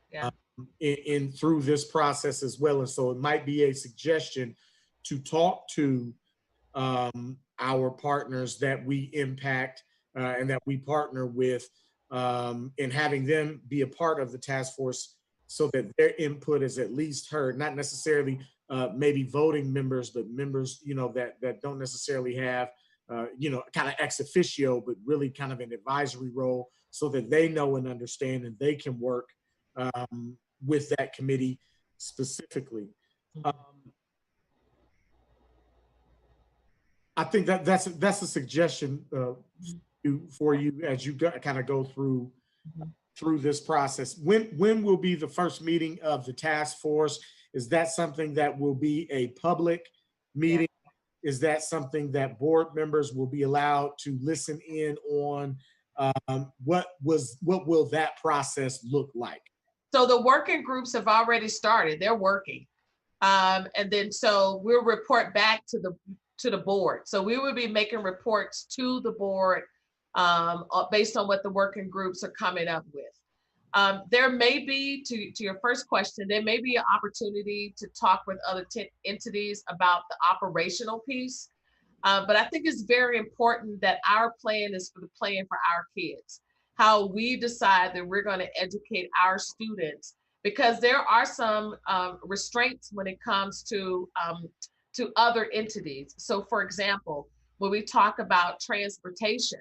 E: In through this process as well. And so it might be a suggestion to talk to our partners that we impact and that we partner with, and having them be a part of the task force so that their input is at least heard, not necessarily maybe voting members, but members, that don't necessarily have, kind of ex officio, but really kind of an advisory role so that they know and understand and they can work with that committee specifically. I think that's a suggestion for you as you kind of go through this process. When will be the first meeting of the task force? Is that something that will be a public meeting? Yeah. Is that something that board members will be allowed to listen in on? What will that process look like?
I: So the working groups have already started. They're working. And then so we'll report back to the board. So we will be making reports to the board based on what the working groups are coming up with. There may be, to your first question, there may be an opportunity to talk with other entities about the operational piece. But I think it's very important that our plan is for the plan for our kids. how we decide that we're going to educate our students, because there are some restraints when it comes to other entities. So for example, when we talk about transportation,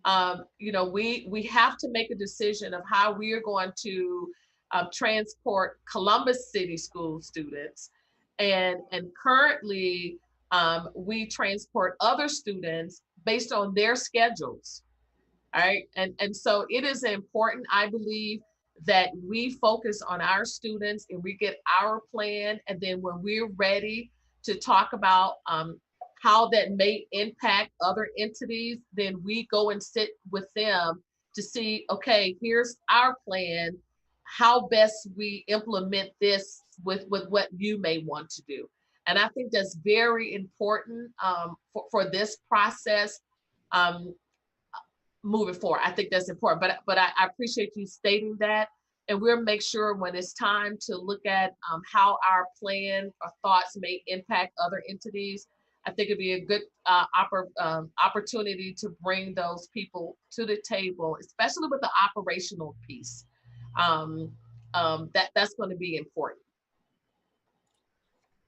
I: we have to make a decision of how we are going to transport Columbus City School students. And currently, we transport other students based on their schedules. All right. And so it is important, I believe, that we focus on our students and we get our plan. And then when we're ready to talk about how that may impact other entities, then we go and sit with them to see, okay, here's our plan, how best we implement this with what you may want to do. And I think that's very important for this process. Moving forward, I think that's important, but I appreciate you stating that, and we'll make sure when it's time to look at how our plan or thoughts may impact other entities. I think it'd be a good opportunity to bring those people to the table, especially with the operational piece. That's going to be important.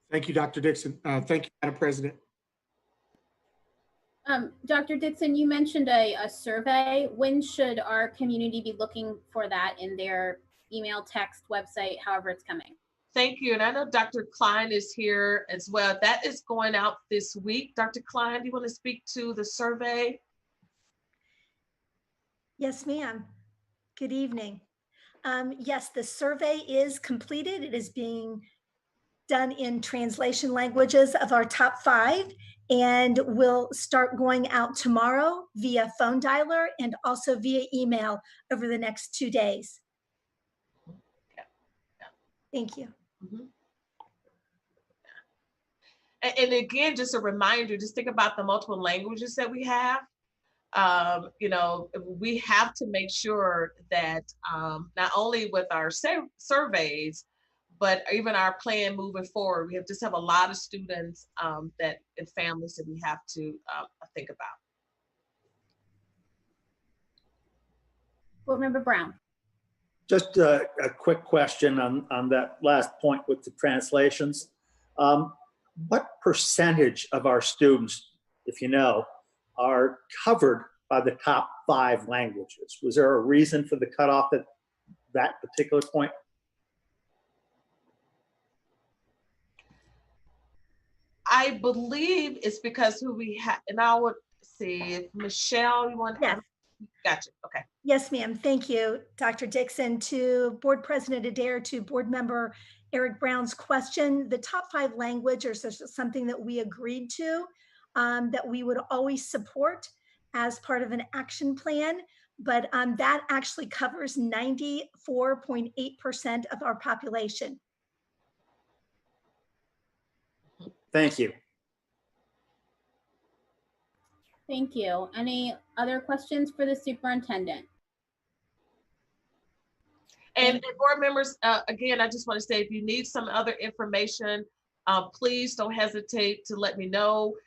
E: Thank you, Dr. Dixon. Thank you, Madam President.
A: Dr. Dixon, you mentioned a survey. When should our community be looking for that in their email, text, website, however it's coming?
I: Thank you. And I know Dr. Klein is here as well. That is going out this week. Dr. Klein, do you want to speak to the survey?
L: Yes, ma'am. Good evening. Yes, the survey is completed. It is being done in translation languages of our top 5, and will start going out tomorrow via phone dialer and also via email over the next 2 days. Thank you.
I: Mm-hmm. And again, just a reminder, just think about the multiple languages that we have. We have to make sure that not only with our surveys, but even our plan moving forward, we just have a lot of students and families that we have to think about.
A: Board Member Brown.
M: Just a quick question on that last point with the translations. What percentage of our students, if you know, are covered by the top 5 languages? Was there a reason for the cutoff at that particular point?
I: I believe it's because who we have, and I would see if Michelle, you want to?
L: Yes.
I: Gotcha. Okay.
L: Yes, ma'am. Thank you, Dr. Dixon. To Board President Adair, to Board Member Eric Brown's question, the top 5 language is something that we agreed to, that we would always support as part of an action plan, but that actually covers 94.8% of our population.
M: Thank you.
A: Thank you. Any other questions for the superintendent?
I: And board members, again, I just want to say, if you need some other information, please don't hesitate to let me know.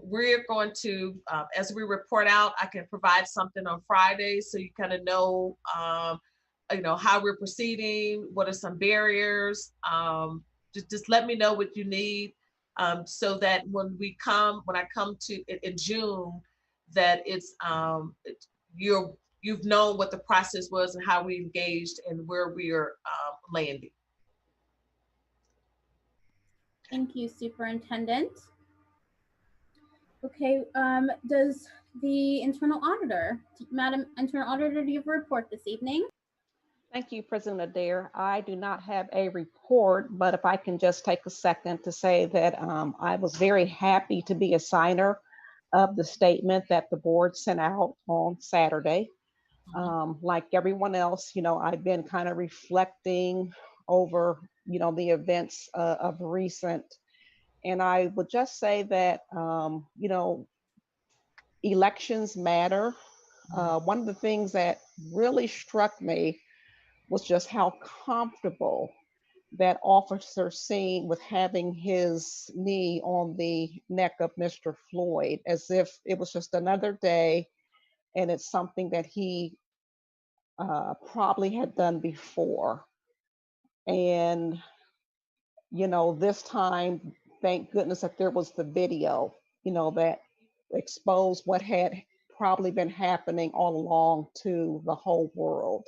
I: We're going to, as we report out, I can provide something on Friday, so you kind of know, how we're proceeding, what are some barriers. Just let me know what you need, so that when I come to in June, that it's you've known what the process was and how we engaged and where we are landing.
A: Thank you, Superintendent. Okay, does the Internal Auditor, Madam Internal Auditor, do you have a report this evening?
N: Thank you, President Adair. I do not have a report, but if I can just take a second to say that I was very happy to be a signer of the statement that the board sent out on Saturday. Like everyone else, I've been kind of reflecting over, the events of recent. And I would just say that, elections matter. One of the things that really struck me was just how comfortable that officer seemed with having his knee on the neck of Mr. Floyd, as if it was just another day and it's something that he probably had done before. And, you know, this time, thank goodness that there was the video, you know, that exposed what had probably been happening all along to the whole world.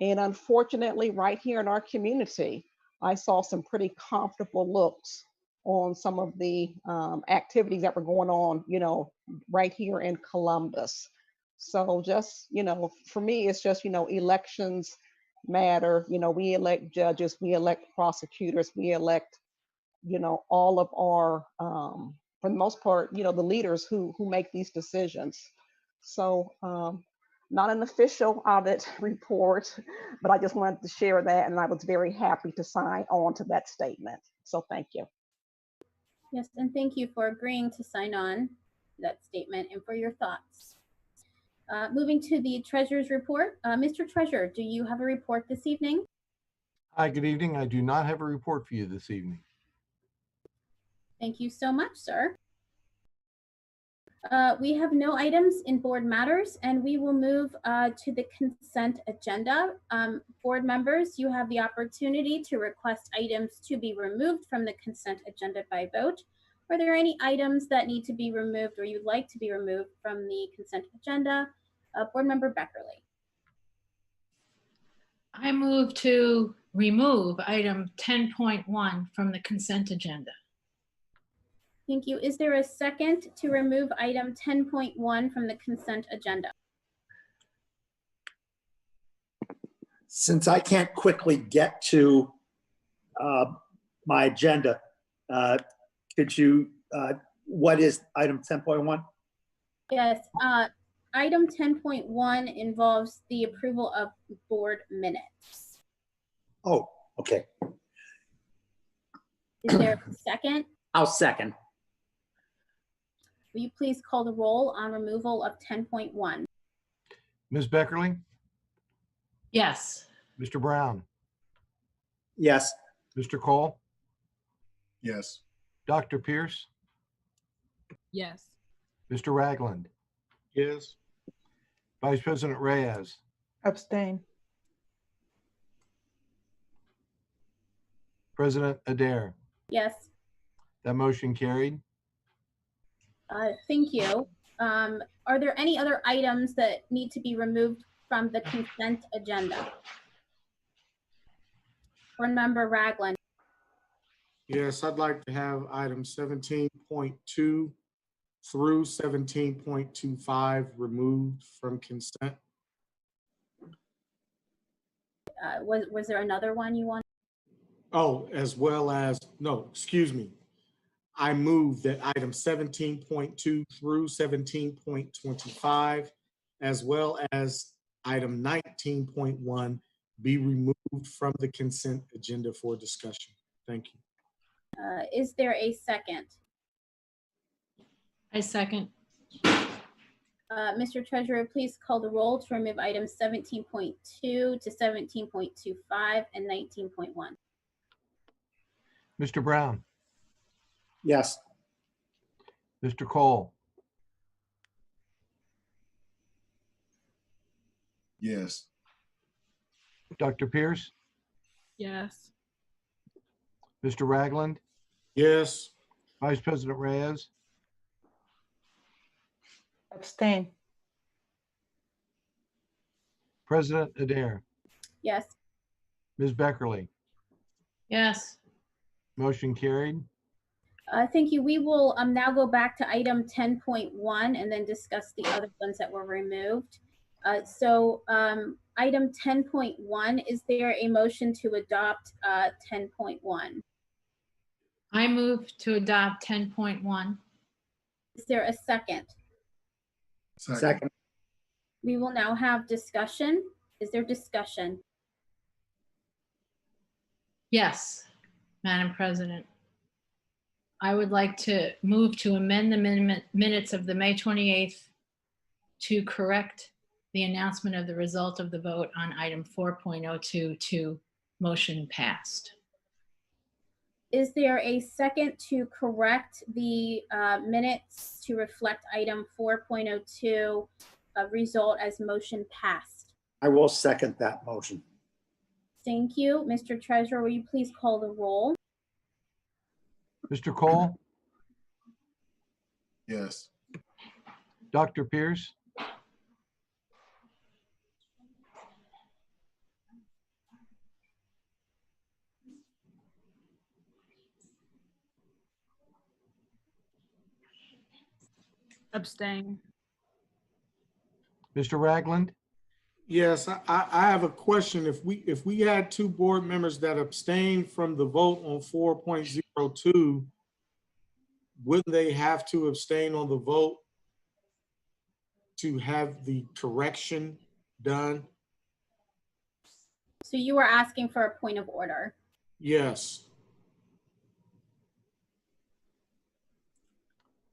N: And unfortunately, right here in our community, I saw some pretty comfortable looks on some of the activities that were going on, you know, right here in Columbus. So just, you know, for me, it's just, you know, elections matter. You know, we elect judges, we elect prosecutors, we elect, you know, all of our, for the most part, you know, the leaders who make these decisions. So not an official audit report, but I just wanted to share that, and I was very happy to sign on to that statement. So thank you.
A: Yes, and thank you for agreeing to sign on to that statement and for your thoughts. Moving to the Treasurer's report. Mr. Treasurer, do you have a report this evening?
H: Hi, good evening. I do not have a report for you this evening.
A: Thank you so much, sir. We have no items in board matters, and we will move to the consent agenda. Board members, you have the opportunity to request items to be removed from the consent agenda by vote. Are there any items that need to be removed or you'd like to be removed from the consent agenda? Board Member Beckerly.
G: I move to remove item 10.1 from the consent agenda.
A: Thank you. Is there a second to remove item 10.1 from the consent agenda?
M: Since I can't quickly get to my agenda, could you, what is item 10.1?
A: Yes, item 10.1 involves the approval of board minutes.
M: Oh, okay.
A: Is there a second?
M: I'll second.
A: Will you please call the roll on removal of 10.1?
H: Ms. Beckerly,
G: Yes.
H: Mr. Brown,
M: Yes.
H: Mr. Cole,
B: Yes.
H: Dr. Pierce,
C: Yes.
H: Mr. Ragland,
B: Yes.
H: Vice President Reyes,
O: Abstain.
H: President Adair.
A: Yes.
H: That motion carried.
A: Thank you. Are there any other items that need to be removed from the consent agenda? Board Member Ragland.
E: Yes, I'd like to have items 17.2 through 17.25 removed from consent.
A: Was there another one you want?
E: Oh, as well as, no, excuse me. I move that item 17.2 through 17.25, as well as item 19.1 be removed from the consent agenda for discussion. Thank you.
A: Is there a second?
G: I second.
A: Mr. Treasurer, please call the roll to remove items 17.2 to 17.25 and 19.1.
H: Mr. Brown,
M: Yes.
H: Mr. Cole,
B: Yes.
H: Dr. Pierce,
C: Yes.
H: Mr. Ragland,
E: Yes.
H: Vice President Reyes,
O: Abstain.
H: President Adair.
A: Yes.
H: Ms. Beckerly,
G: Yes.
H: motion carried.
A: Thank you. We will now go back to item 10.1 and then discuss the other ones that were removed. Item 10.1, is there a motion to adopt 10.1?
G: I move to adopt 10.1.
A: Is there a second?
M: Second.
A: We will now have discussion. Is there discussion?
G: Yes, Madam President. I would like to move to amend the minutes of the May 28th to correct the announcement of the result of the vote on item 4.02 to motion passed.
A: Is there a second to correct the minutes to reflect item 4.02 result as motion passed?
M: I will second that motion.
A: Thank you. Mr. Treasurer, will you please call the roll?
H: Mr. Cole,
B: Yes.
H: Dr. Pierce,
C: Abstain.
H: Mr. Ragland,
E: Yes, I have a question. If we had two board members that abstained from the vote on 4.02, wouldn't they have to abstain on the vote to have the correction done?
A: So you were asking for a point of order.
E: Yes.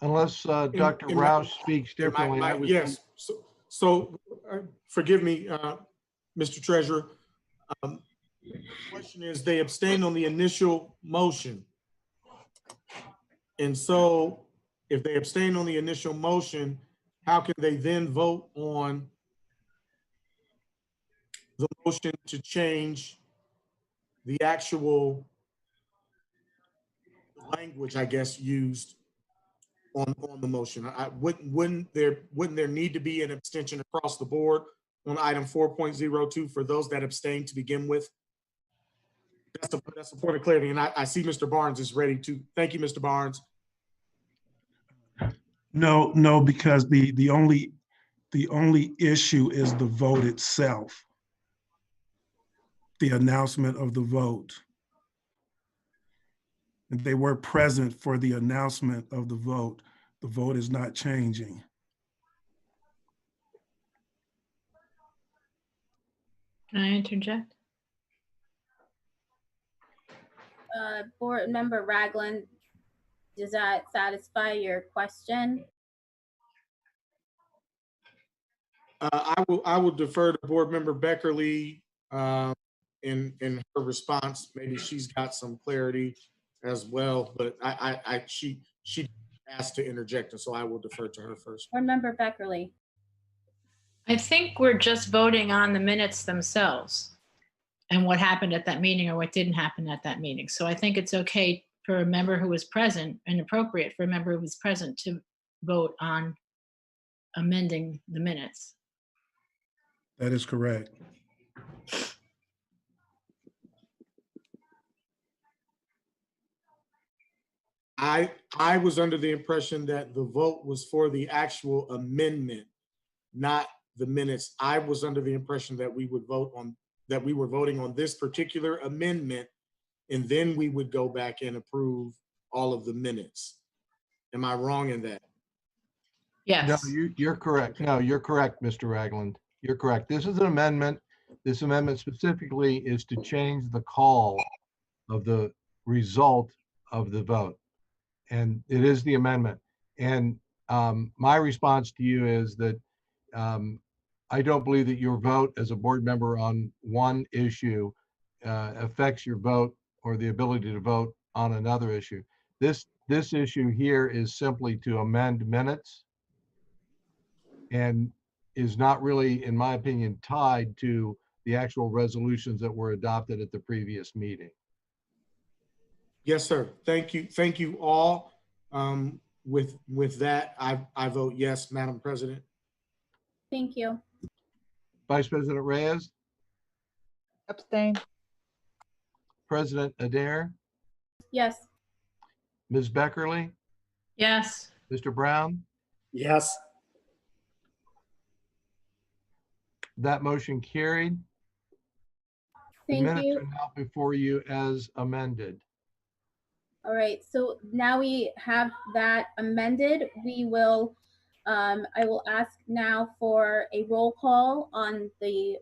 H: unless Dr.
E: in my-
H: Rouse speaks differently. I was
E: Yes. So forgive me, Mr. Treasurer. The question is, they abstained on the initial motion. And so if they abstain on the initial motion, how can they then vote on the motion to change the actual language, I guess, used on the motion? Wouldn't there need to be an abstention across the board on item 4.02 for those that abstain to begin with? That's a point of clarity. And I see Mr. Barnes is ready to. Thank you, Mr. Barnes.
P: No, because the only issue is the vote itself, the announcement of the vote. If they were present for the announcement of the vote is not changing.
G: Can I interject?
A: Board Member Ragland, does that satisfy your question?
E: I will defer to Board Member Beckerly in her response. Maybe she's got some clarity as well, but she asked to interject, and so I will defer to her first.
A: Board Member Beckerly.
G: I think we're just voting on the minutes themselves and what happened at that meeting or what didn't happen at that meeting. So I think it's okay for a member who was present and appropriate for a member who was present to vote on amending the minutes.
P: That is correct.
E: I was under the impression that the vote was for the actual amendment, not the minutes. I was under the impression that we were voting on this particular amendment, and then we would go back and approve all of the minutes. Am I wrong in that?
G: Yes.
H: No, you're correct. No, you're correct, Mr. Ragland. You're correct. This is an amendment. This amendment specifically is to change the call of the result of the vote. And it is the amendment. And my response to you is that I don't believe that your vote as a board member on one issue affects your vote or the ability to vote on another issue. This issue here is simply to amend minutes and is not really, in my opinion, tied to the actual resolutions that were adopted at the previous meeting.
E: Yes, sir. Thank you. Thank you all. With that, I vote yes, Madam President.
A: Thank you.
H: Vice President Reyes,
O: Abstain.
H: President Adair,
A: Yes.
H: Ms. Beckerly,
G: Yes.
H: Mr. Brown,
M: Yes.
H: that motion carried. The
A: Thank
H: minutes
A: you.
H: are now before you as amended.
A: All right, so now we have that amended. We will, I will ask now for a roll call on the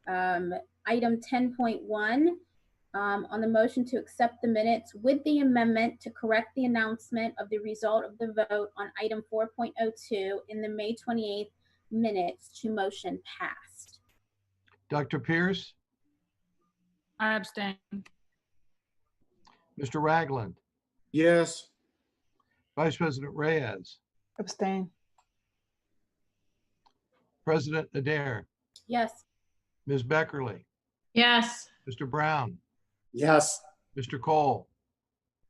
A: item 10.1 on the motion to accept the minutes with the amendment to correct the announcement of the result of the vote on item 4.02 in the May 28th minutes to motion passed.
H: Dr. Pierce,
C: I abstain.
H: Mr. Ragland,
E: Yes.
H: Vice President Reyes,
O: Abstain.
H: President Adair,
A: Yes.
H: Ms. Beckerly,
G: Yes.
H: Mr. Brown,
M: Yes.
H: Mr. Cole.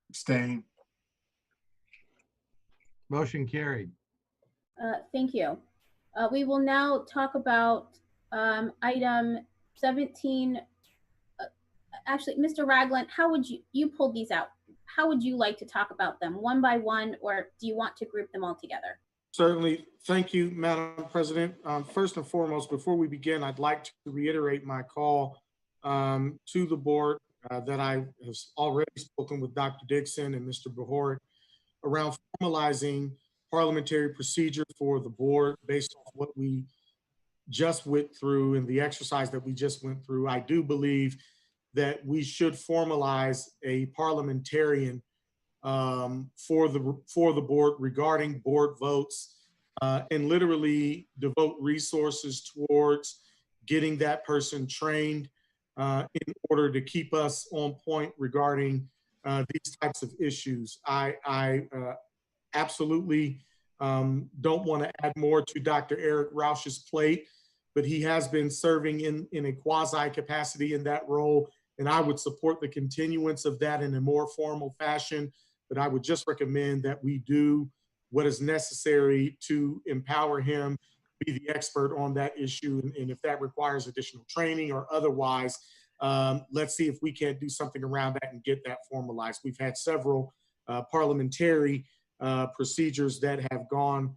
B: Abstain.
H: Motion carried.
A: Thank you. We will now talk about item 17. Actually, Mr. Ragland, how would you pulled these out? How would you like to talk about them, one by one, or do you want to group them all together?
E: Certainly. Thank you, Madam President. First and foremost, before we begin, I'd like to reiterate my call to the board that I have already spoken with Dr. Dixon and Mr. Behort around formalizing parliamentary procedure for the board based on what we just went through and the exercise that we just went through. I do believe that we should formalize a parliamentarian for the board regarding board votes and literally devote resources towards getting that person trained in order to keep us on point regarding these types of issues. I absolutely don't want to add more to Dr. Eric Rausch's plate, but he has been serving in a quasi capacity in that role, and I would support the continuance of that in a more formal fashion. But I would just recommend that we do what is necessary to empower him to be the expert on that issue. And if that requires additional training or otherwise, let's see if we can't do something around that and get that formalized. We've had several parliamentary procedures that have gone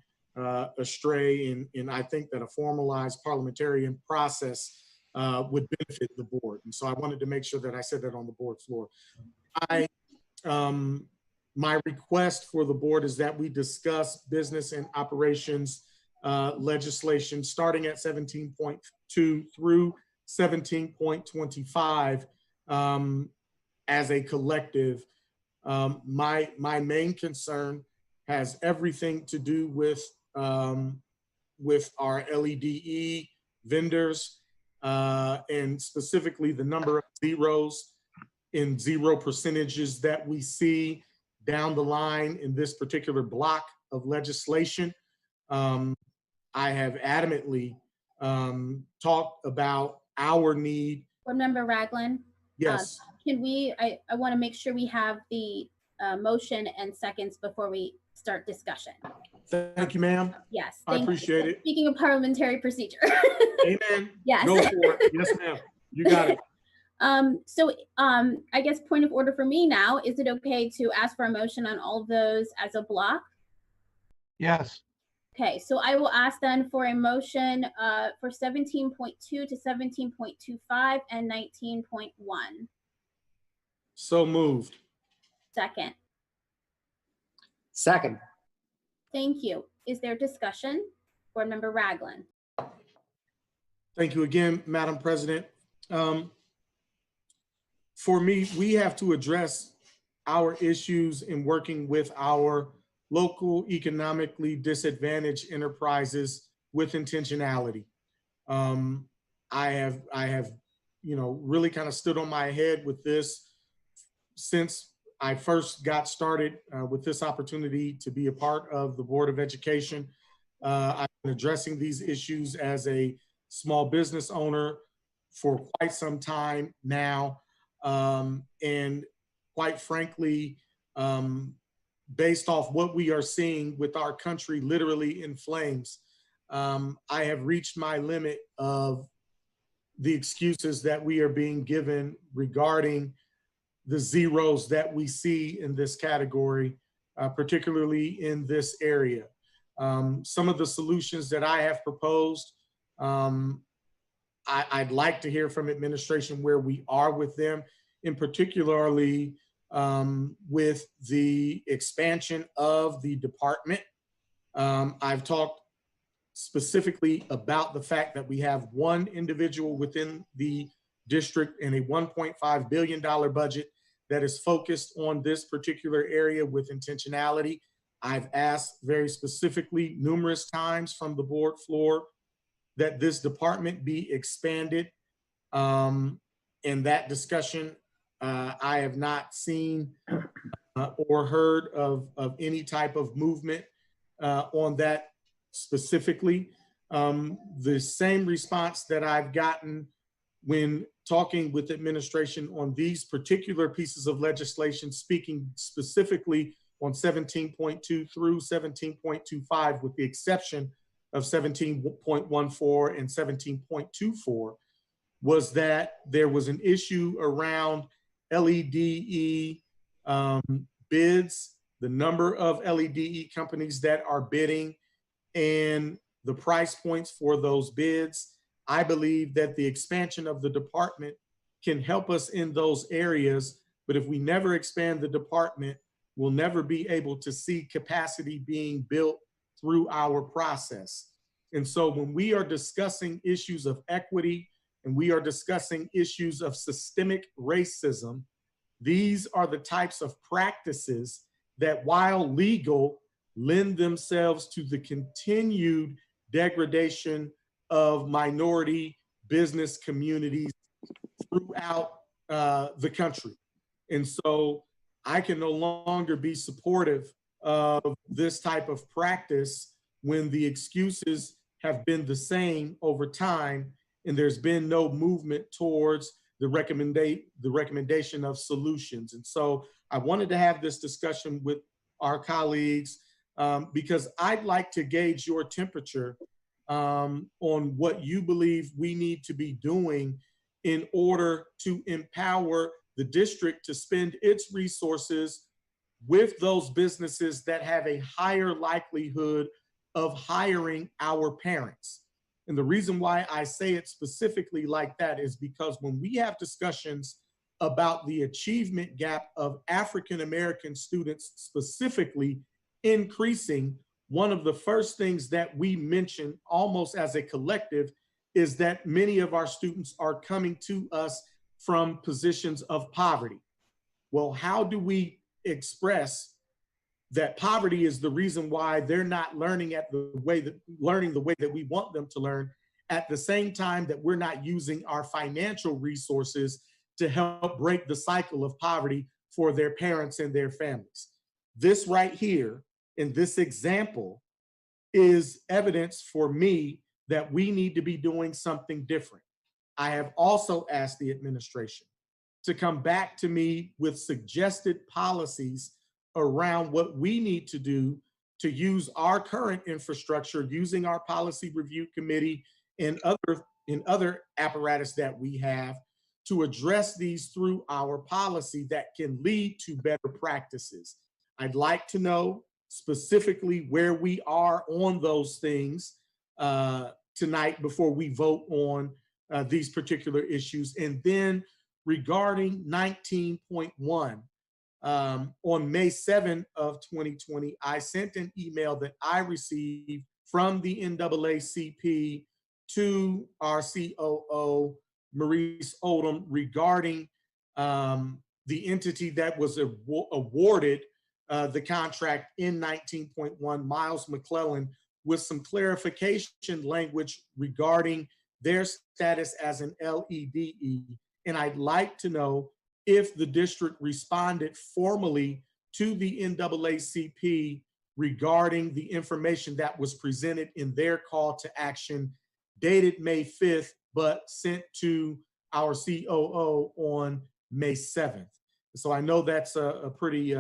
E: astray, and I think that a formalized parliamentarian process would benefit the board. And so I wanted to make sure that I said that on the board floor. My request for the board is that we discuss business and operations legislation starting at 17.2 through 17.25 as a collective. My main concern has everything to do with our LEDE vendors and specifically the number of zeros in zero percentages that we see down the line in this particular block of legislation. I have adamantly talked about our need.
A: Board Member Ragland?
E: Yes.
A: Can we, I want to make sure we have the motion and seconds before we start discussion.
E: Thank you, ma'am.
A: Yes.
E: I appreciate it.
A: Speaking of parliamentary procedure.
E: Amen.
A: Yes.
E: Go for it. Yes, ma'am. You got it.
A: I guess point of order for me now, is it okay to ask for a motion on all of those as a block?
H: Yes.
A: Okay, so I will ask then for a motion for 17.2 to 17.25 and 19.1.
E: So moved.
A: Second.
M: Second.
A: Thank you. Is there discussion? Board Member Ragland.
E: Thank you again, Madam President. For me, we have to address our issues in working with our local economically disadvantaged enterprises with intentionality. I have, really kind of stood on my head with this since I first got started with this opportunity to be a part of the Board of Education. I've been addressing these issues as a small business owner for quite some time now. And quite frankly, based off what we are seeing with our country literally in flames, I have reached my limit of the excuses that we are being given regarding the zeros that we see in this category, particularly in this area. Some of the solutions that I have proposed, I'd like to hear from administration where we are with them, in particularly with the expansion of the department. I've talked specifically about the fact that we have one individual within the district and a $1.5 billion budget that is focused on this particular area with intentionality. I've asked very specifically numerous times from the board floor that this department be expanded. In that discussion, I have not seen or heard of any type of movement on that specifically. The same response that I've gotten when talking with administration on these particular pieces of legislation, speaking specifically on 17.2 through 17.25, with the exception of 17.14 and 17.24, was that there was an issue around LEDE bids, the number of LEDE companies that are bidding, and the price points for those bids. I believe that the expansion of the department can help us in those areas, but if we never expand the department, we'll never be able to see capacity being built through our process. And so when we are discussing issues of equity and we are discussing issues of systemic racism, these are the types of practices that, while legal, lend themselves to the continued degradation of minority business communities throughout the country. And so I can no longer be supportive of this type of practice when the excuses have been the same over time and there's been no movement towards the recommendation of solutions. And so I wanted to have this discussion with our colleagues because I'd like to gauge your temperature on what you believe we need to be doing in order to empower the district to spend its resources with those businesses that have a higher likelihood of hiring our parents. And the reason why I say it specifically like that is because when we have discussions about the achievement gap of African-American students specifically increasing, one of the first things that we mention almost as a collective is that many of our students are coming to us from positions of poverty. Well, how do we express that poverty is the reason why they're not learning the way that we want them to learn, at the same time that we're not using our financial resources to help break the cycle of poverty for their parents and their families? This right here in this example is evidence for me that we need to be doing something different. I have also asked the administration to come back to me with suggested policies around what we need to do to use our current infrastructure, using our policy review committee and other apparatus that we have to address these through our policy that can lead to better practices. I'd like to know specifically where we are on those things tonight before we vote on these particular issues. And then regarding 19.1, on May 7 of 2020, I sent an email that I received from the NAACP to our COO, Maurice Odom, regarding the entity that was awarded the contract in 19.1, Miles McClellan, with some clarification language regarding their status as an LEDE. And I'd like to know if the district responded formally to the NAACP regarding the information that was presented in their call to action dated May 5th, but sent to our COO on May 7th. So I know that's a pretty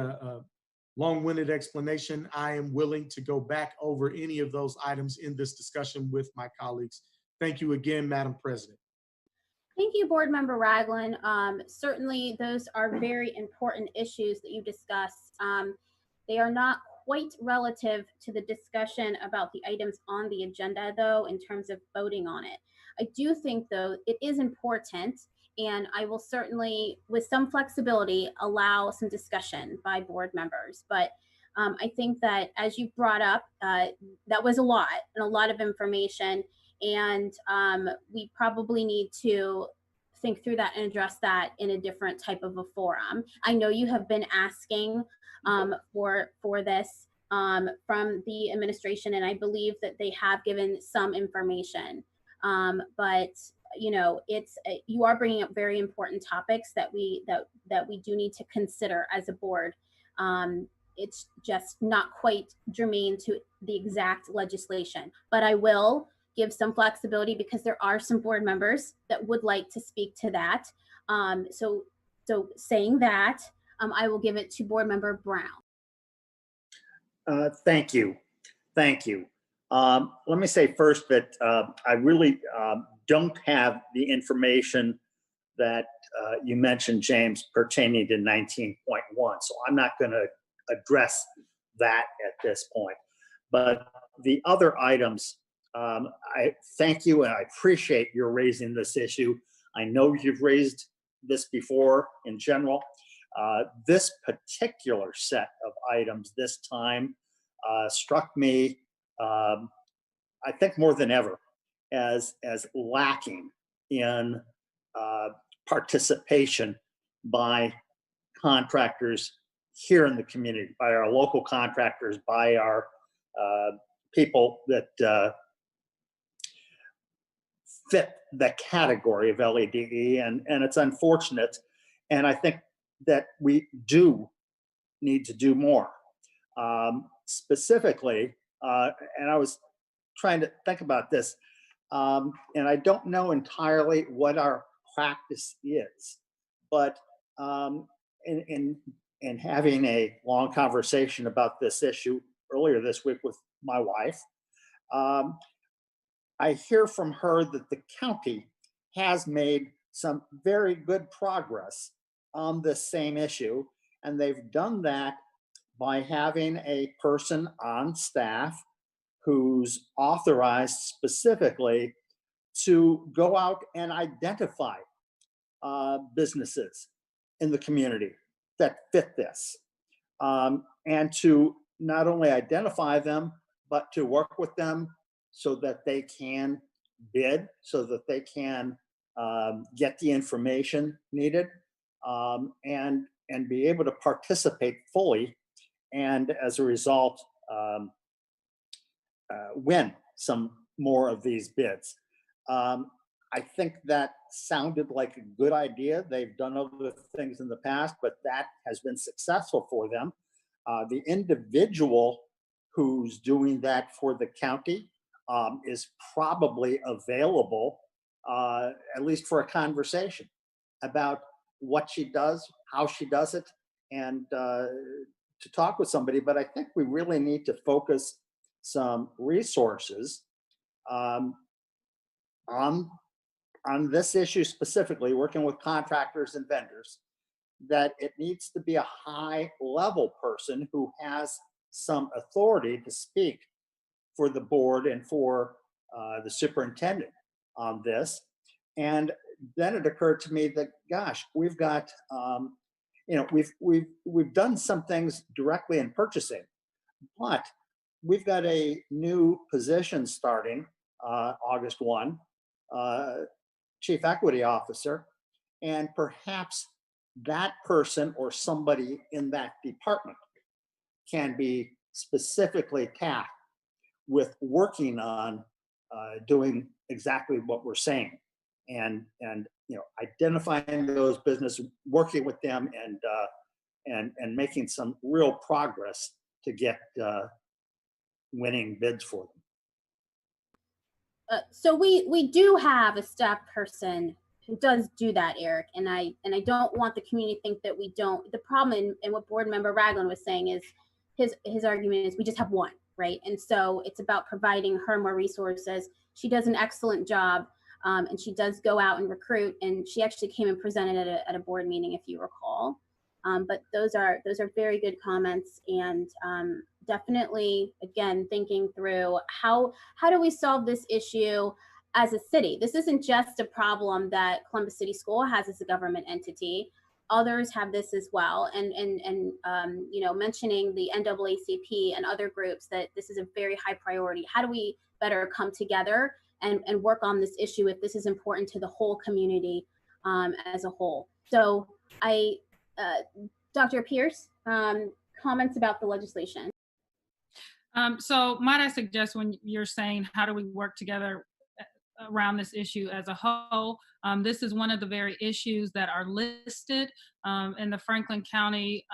E: long-winded explanation. I am willing to go back over any of those items in this discussion with my colleagues. Thank you again, Madam President.
A: Thank you, Board Member Ragland. Certainly, those are very important issues that you discussed. They are not quite relative to the discussion about the items on the agenda, though, in terms of voting on it. I do think, though, it is important, and I will certainly, with some flexibility, allow some discussion by board members. But I think that, as you brought up, that was a lot and a lot of information. And we probably need to think through that and address that in a different type of a forum. I know you have been asking for this from the administration, and I believe that they have given some information. But you know, you are bringing up very important topics that we do need to consider as a board. It's just not quite germane to the exact legislation, but I will give some flexibility because there are some board members that would like to speak to that. So saying that, I will give it to Board Member Brown.
M: Thank you. Thank you. Let me say first that I really don't have the information that you mentioned, James, pertaining to 19.1. So I'm not going to address that at this point. But the other items, I thank you and I appreciate your raising this issue. I know you've raised this before in general. This particular set of items this time struck me, I think more than ever, as lacking in participation by contractors here in the community, by our local contractors, by our people that fit the category of LEDE, and it's unfortunate. And I think that we do need to do more. Specifically, and I was trying to think about this, and I don't know entirely what our practice is, but in having a long conversation about this issue earlier this week with my wife, I hear from her that the county has made some very good progress on this same issue, and they've done that by having a person on staff who's authorized specifically to go out and identify businesses in the community that fit this, and to not only identify them, but to work with them so that they can bid, so that they can get the information needed, and be able to participate fully, and as a result, win some more of these bids. I think that sounded like a good idea. They've done other things in the past, but that has been successful for them. The individual who's doing that for the county is probably available, at least for a conversation about what she does, how she does it, and to talk with somebody. But I think we really need to focus some resources on this issue specifically, working with contractors and vendors, that it needs to be a high level person who has some authority to speak for the board and for the superintendent on this. And then it occurred to me that, gosh, we've got, we've done some things directly in purchasing, but we've got a new position starting August 1, Chief Equity Officer, and perhaps that person or somebody in that department can be specifically tasked with working on doing exactly what we're saying, and identifying those businesses, working with them, and making some real progress to get winning bids for them.
A: So we do have a staff person who does do that, Eric, and I don't want the community to think that we don't. The problem, and what Board Member Ragland was saying, is his argument is we just have one, right? And so it's about providing her more resources. She does an excellent job, and she does go out and recruit, and she actually came and presented at a board meeting, if you recall. But those are very good comments, and definitely, again, thinking through how do we solve this issue as a city. This isn't just a problem that Columbus City School has as a government entity. Others have this as well, and mentioning the NAACP and other groups, that this is a very high priority. How do we better come together and work on this issue if this is important to the whole community as a whole? So Dr. Pierce, comments about the legislation.
C: So might I suggest, when you're saying how do we work together around this issue as a whole, this is one of the very issues that are listed in the Franklin County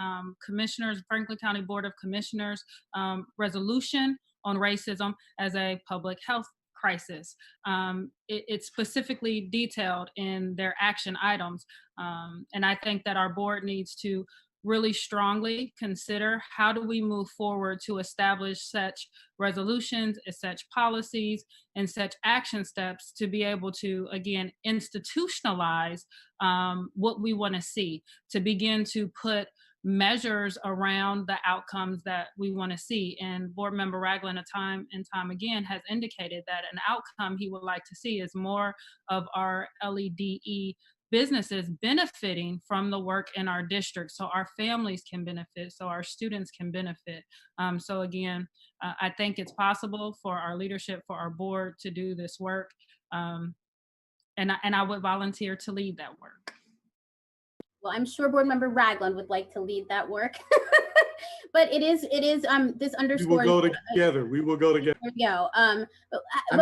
C: Franklin County Board of Commissioners resolution on racism as a public health crisis. It's specifically detailed in their action items. And I think that our board needs to really strongly consider how do we move forward to establish such resolutions, such policies, and such action steps to be able to, again, institutionalize what we want to see, to begin to put measures around the outcomes that we want to see. And Board Member Ragland, time and time again, has indicated that an outcome he would like to see is more of our LEDE businesses benefiting from the work in our district, so our families can benefit, so our students can benefit. So again, I think it's possible for our leadership, for our board to do this work. And I would volunteer to lead that work.
A: Well, I'm sure Board Member Ragland would like to lead that work. But this underscores.
E: We will go together. We will go together.
A: There we go.
D: I'm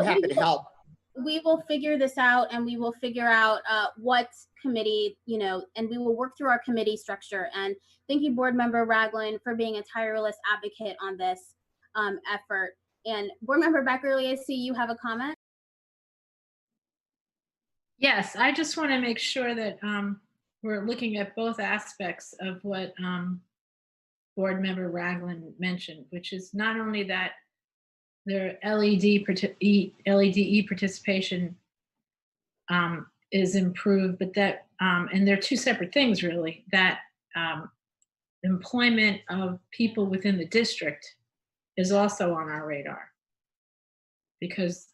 D: happy to help.
A: We will figure this out, and we will figure out what committee, and we will work through our committee structure. And thank you, Board Member Ragland, for being a tireless advocate on this effort. And Board Member Beckerly, I see you have a comment.
G: Yes, I just want to make sure that we're looking at both aspects of what Board Member Ragland mentioned, which is not only that their LEDE participation is improved, but that, and they're two separate things really, that employment of people within the district is also on our radar. Because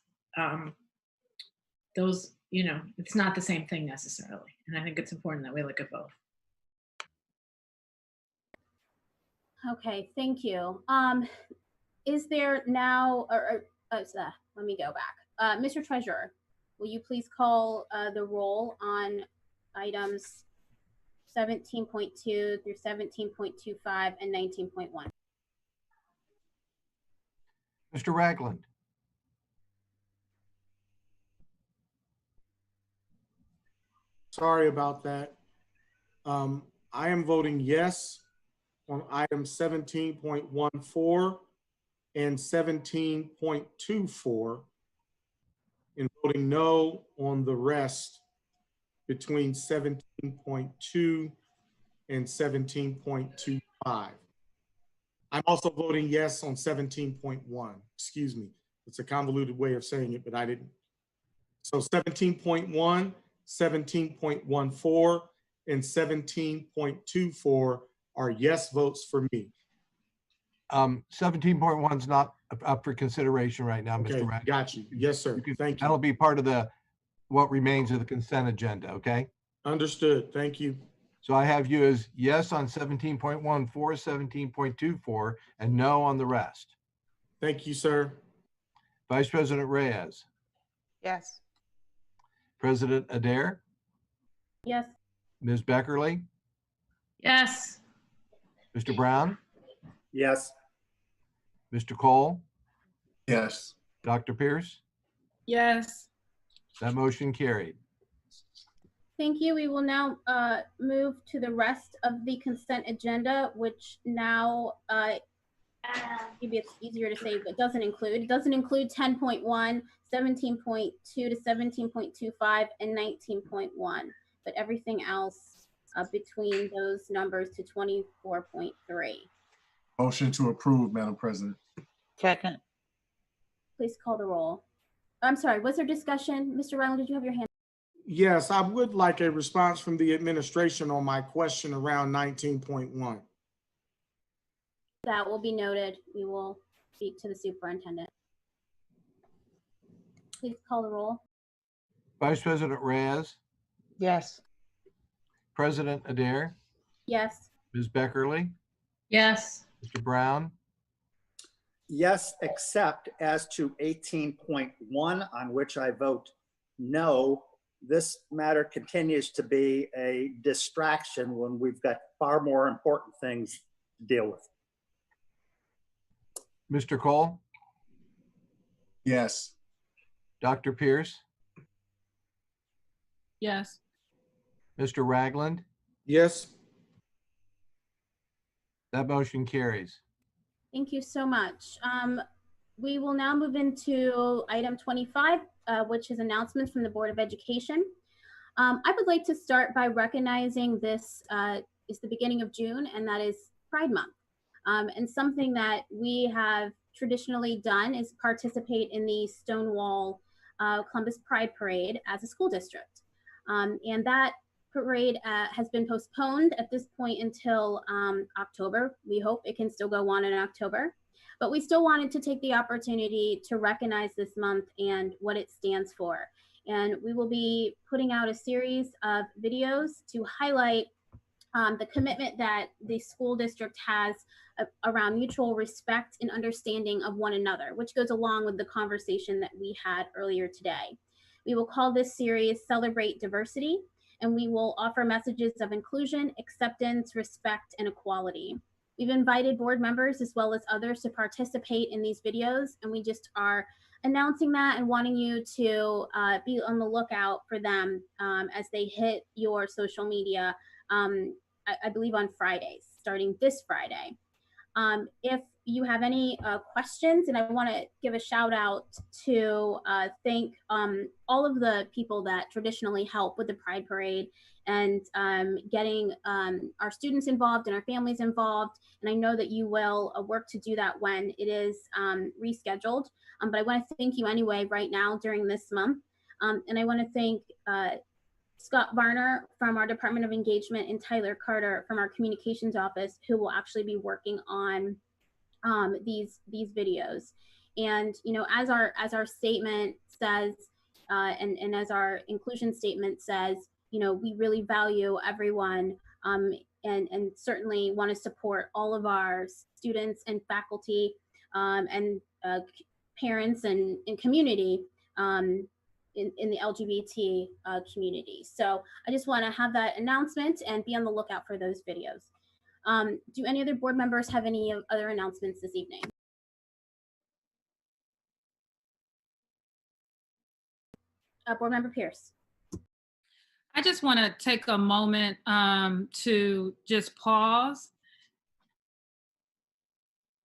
G: those, it's not the same thing necessarily. And I think it's important that we look at both.
A: Okay, thank you. Is there now, let me go back. Mr. Treasurer, will you please call the roll on items 17.2 through 17.25 and 19.1?
H: Mr. Ragland.
E: Sorry about that. I am voting yes on item 17.14 and 17.24, and voting no on the rest between 17.2 and 17.25. I'm also voting yes on 17.1. Excuse me. It's a convoluted way of saying it, but I didn't. So 17.1, 17.14, and 17.24 are yes votes for me.
H: 17.1 is not up for consideration right now,
E: Okay,
H: Mr. Ragland.
E: got you. Yes, sir. Thank you.
H: That'll be part of what remains of the consent agenda, okay?
E: Understood. Thank you.
H: So I have you as yes on 17.14, 17.24, and no on the rest.
E: Thank you, sir.
H: Vice President Reyes.
O: Yes.
H: President Adair.
A: Yes.
H: Ms. Beckerly.
G: Yes.
H: Mr. Brown.
M: Yes.
H: Mr. Cole.
B: Yes.
H: Dr. Pierce.
C: Yes.
H: That motion carried.
A: Thank you. We will now move to the rest of the consent agenda, which now maybe it's easier to say, but doesn't include 10.1, 17.2 to 17.25, and 19.1. But everything else between those numbers to 24.3.
B: Motion to approve, Madam President.
O: Second.
A: Please call the roll. I'm sorry, was there discussion? Mr. Ragland, did you have your hand?
E: Yes, I would like a response from the administration on my question around 19.1.
A: That will be noted. We will speak to the superintendent. Please call the roll.
H: Vice President Reyes.
O: Yes.
H: President Adair.
A: Yes.
H: Ms. Beckerly.
G: Yes.
H: Mr. Brown.
M: Yes, except as to 18.1, on which I vote no. This matter continues to be a distraction when we've got far more important things to deal with.
H: Mr. Cole.
B: Yes.
H: Dr. Pierce.
C: Yes.
H: Mr. Ragland.
E: Yes.
H: That motion carries.
A: Thank you so much. We will now move into item 25, which is announcements from the Board of Education. I would like to start by recognizing this is the beginning of June, and that is Pride Month. And something that we have traditionally done is participate in the Stonewall Columbus Pride Parade as a school district. And that parade has been postponed at this point until October. We hope it can still go on in October. But we still wanted to take the opportunity to recognize this month and what it stands for. And we will be putting out a series of videos to highlight the commitment that the school district has around mutual respect and understanding of one another, which goes along with the conversation that we had earlier today. We will call this series Celebrate Diversity, and we will offer messages of inclusion, acceptance, respect, and equality. We've invited board members as well as others to participate in these videos, and we just are announcing that and wanting you to be on the lookout for them as they hit your social media, I believe on Fridays, starting this Friday. If you have any questions, and I want to give a shout out to thank all of the people that traditionally help with the Pride Parade and getting our students involved and our families involved. And I know that you will work to do that when it is rescheduled. But I want to thank you anyway right now during this month. And I want to thank Scott Varner from our Department of Engagement and Tyler Carter from our communications office, who will actually be working on these videos. And you know, as our statement says, and as our inclusion statement says, you know, we really value everyone, and certainly want to support all of our students and faculty, and parents and community. In the LGBT community. So I just want to have that announcement and be on the lookout for those videos. Do any other board members have any other announcements this evening? Board Member Pierce.
C: I just want to take a moment to just pause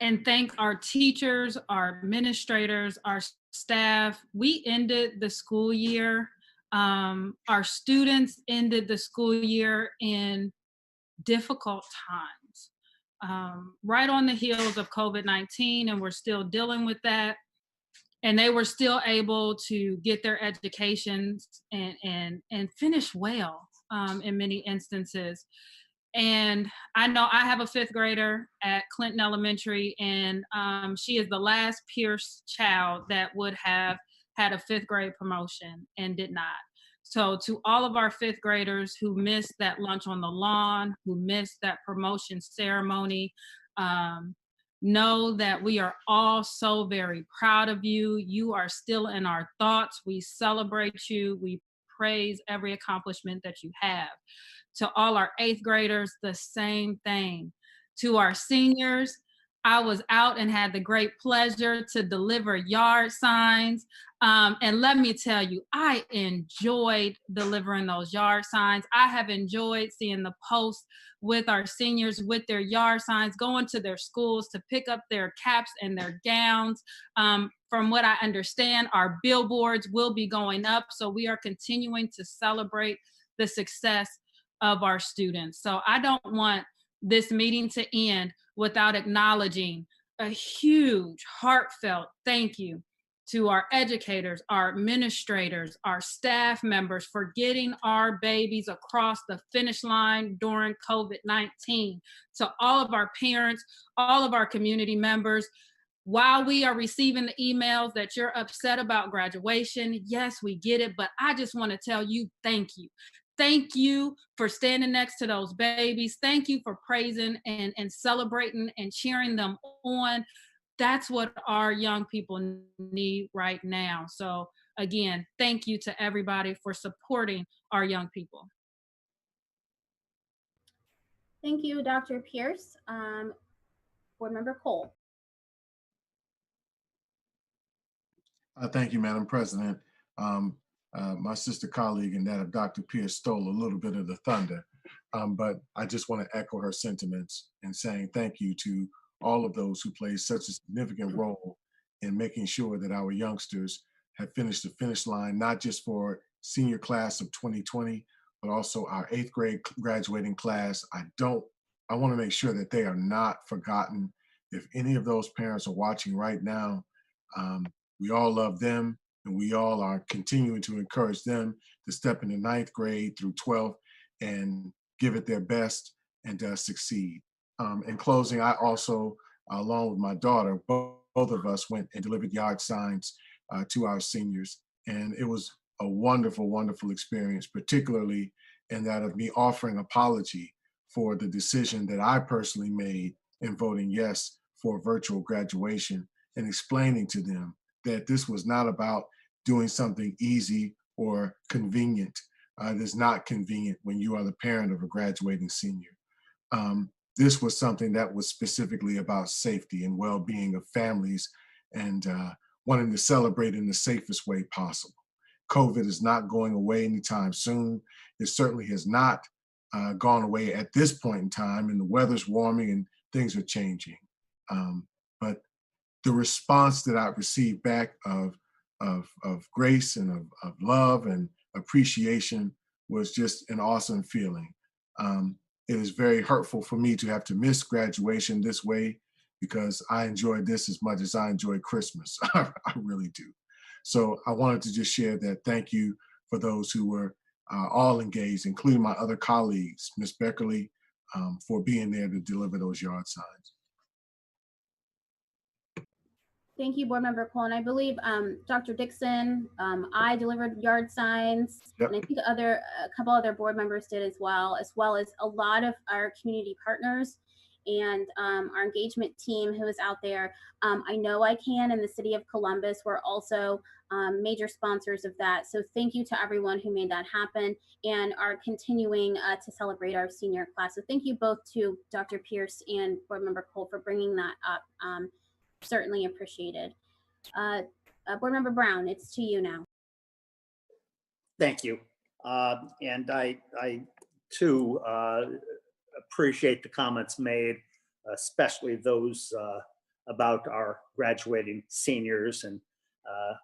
C: and thank our teachers, our administrators, our staff. We ended the school year. Our students ended the school year in difficult times, right on the heels of COVID-19, and we're still dealing with that. And they were still able to get their educations and finish well in many instances. And I know I have a 5th grader at Clinton Elementary, and she is the last Pierce child that would have had a 5th grade promotion and did not. So to all of our 5th graders who missed that lunch on the lawn, who missed that promotion ceremony, know that we are all so very proud of you. You are still in our thoughts. We celebrate you. We praise every accomplishment that you have. To all our 8th graders, the same thing. To our seniors, I was out and had the great pleasure to deliver yard signs. And let me tell you, I enjoyed delivering those yard signs. I have enjoyed seeing the posts with our seniors with their yard signs, going to their schools to pick up their caps and their gowns. From what I understand, our billboards will be going up. So we are continuing to celebrate the success of our students. So I don't want this meeting to end without acknowledging a huge, heartfelt thank you to our educators, our administrators, our staff members for getting our babies across the finish line during COVID-19. To all of our parents, all of our community members, while we are receiving the emails that you're upset about graduation, yes, we get it, but I just want to tell you, thank you. Thank you for standing next to those babies. Thank you for praising and celebrating and cheering them on. That's what our young people need right now. So again, thank you to everybody for supporting our young people.
A: Thank you, Dr. Pierce. Board Member Cole.
B: Thank you, Madam President. My sister colleague and that of Dr. Pierce stole a little bit of the thunder, but I just want to echo her sentiments in saying thank you to all of those who played such a significant role in making sure that our youngsters have finished the finish line, not just for senior class of 2020, but also our 8th grade graduating class. I want to make sure that they are not forgotten. If any of those parents are watching right now, we all love them, and we all are continuing to encourage them to step into 9th grade through 12th and give it their best and succeed. In closing, I also, along with my daughter, both of us went and delivered yard signs to our seniors. And it was a wonderful, wonderful experience, particularly in that of me offering apology for the decision that I personally made in voting yes for virtual graduation, and explaining to them that this was not about doing something easy or convenient. It is not convenient when you are the parent of a graduating senior. This was something that was specifically about safety and well-being of families, and wanting to celebrate in the safest way possible. COVID is not going away anytime soon. It certainly has not gone away at this point in time, and the weather's warming and things are changing. But the response that I received back of grace and of love and appreciation was just an awesome feeling. It is very hurtful for me to have to miss graduation this way, because I enjoyed this as much as I enjoyed Christmas. I really do. So I wanted to just share that. Thank you for those who were all engaged, including my other colleagues, Ms. Beckerly, for being there to deliver those yard signs.
A: Thank you, Board Member Cole. And I believe Dr. Dixon, I delivered yard signs,
B: Yep.
A: and I think a couple other board members did as well as a lot of our community partners and our engagement team who is out there. I know I Can in the city of Columbus were also major sponsors of that. So thank you to everyone who made that happen and are continuing to celebrate our senior class. So thank you both to Dr. Pierce and Board Member Cole for bringing that up. Certainly appreciated. Board Member Brown, it's to you now.
M: Thank you. And I too appreciate the comments made, especially those about our graduating seniors, and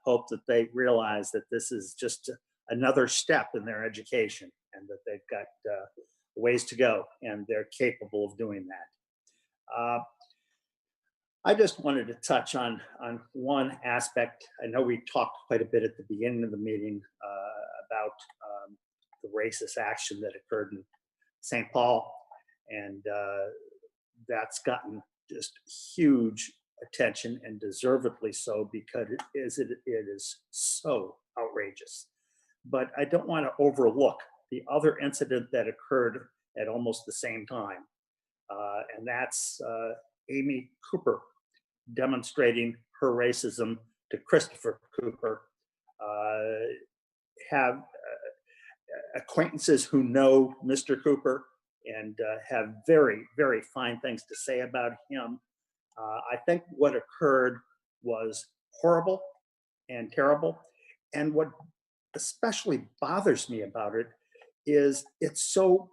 M: hope that they realize that this is just another step in their education, and that they've got ways to go and they're capable of doing that. I just wanted to touch on one aspect. I know we talked quite a bit at the beginning of the meeting about the racist action that occurred in St. Paul, and that's gotten just huge attention, and deservedly so, because it is so outrageous. But I don't want to overlook the other incident that occurred at almost the same time, and that's Amy Cooper demonstrating her racism to Christopher Cooper. Have acquaintances who know Mr. Cooper and have very, very fine things to say about him. I think what occurred was horrible and terrible. And what especially bothers me about it is it's so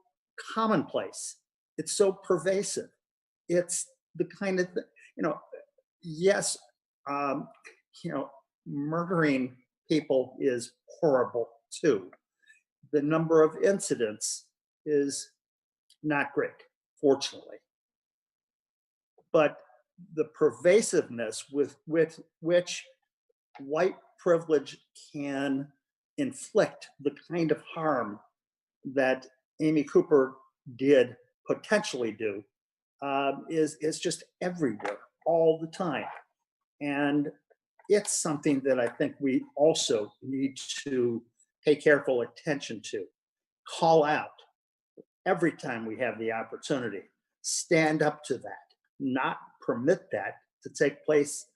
M: commonplace. It's so pervasive. It's the kind of, yes, murdering people is horrible too. The number of incidents is not great, fortunately. But the pervasiveness with which white privilege can inflict the kind of harm that Amy Cooper did potentially do is just everywhere, all the time. And it's something that I think we also need to pay careful attention to, call out every time we have the opportunity, stand up to that, not permit that to take place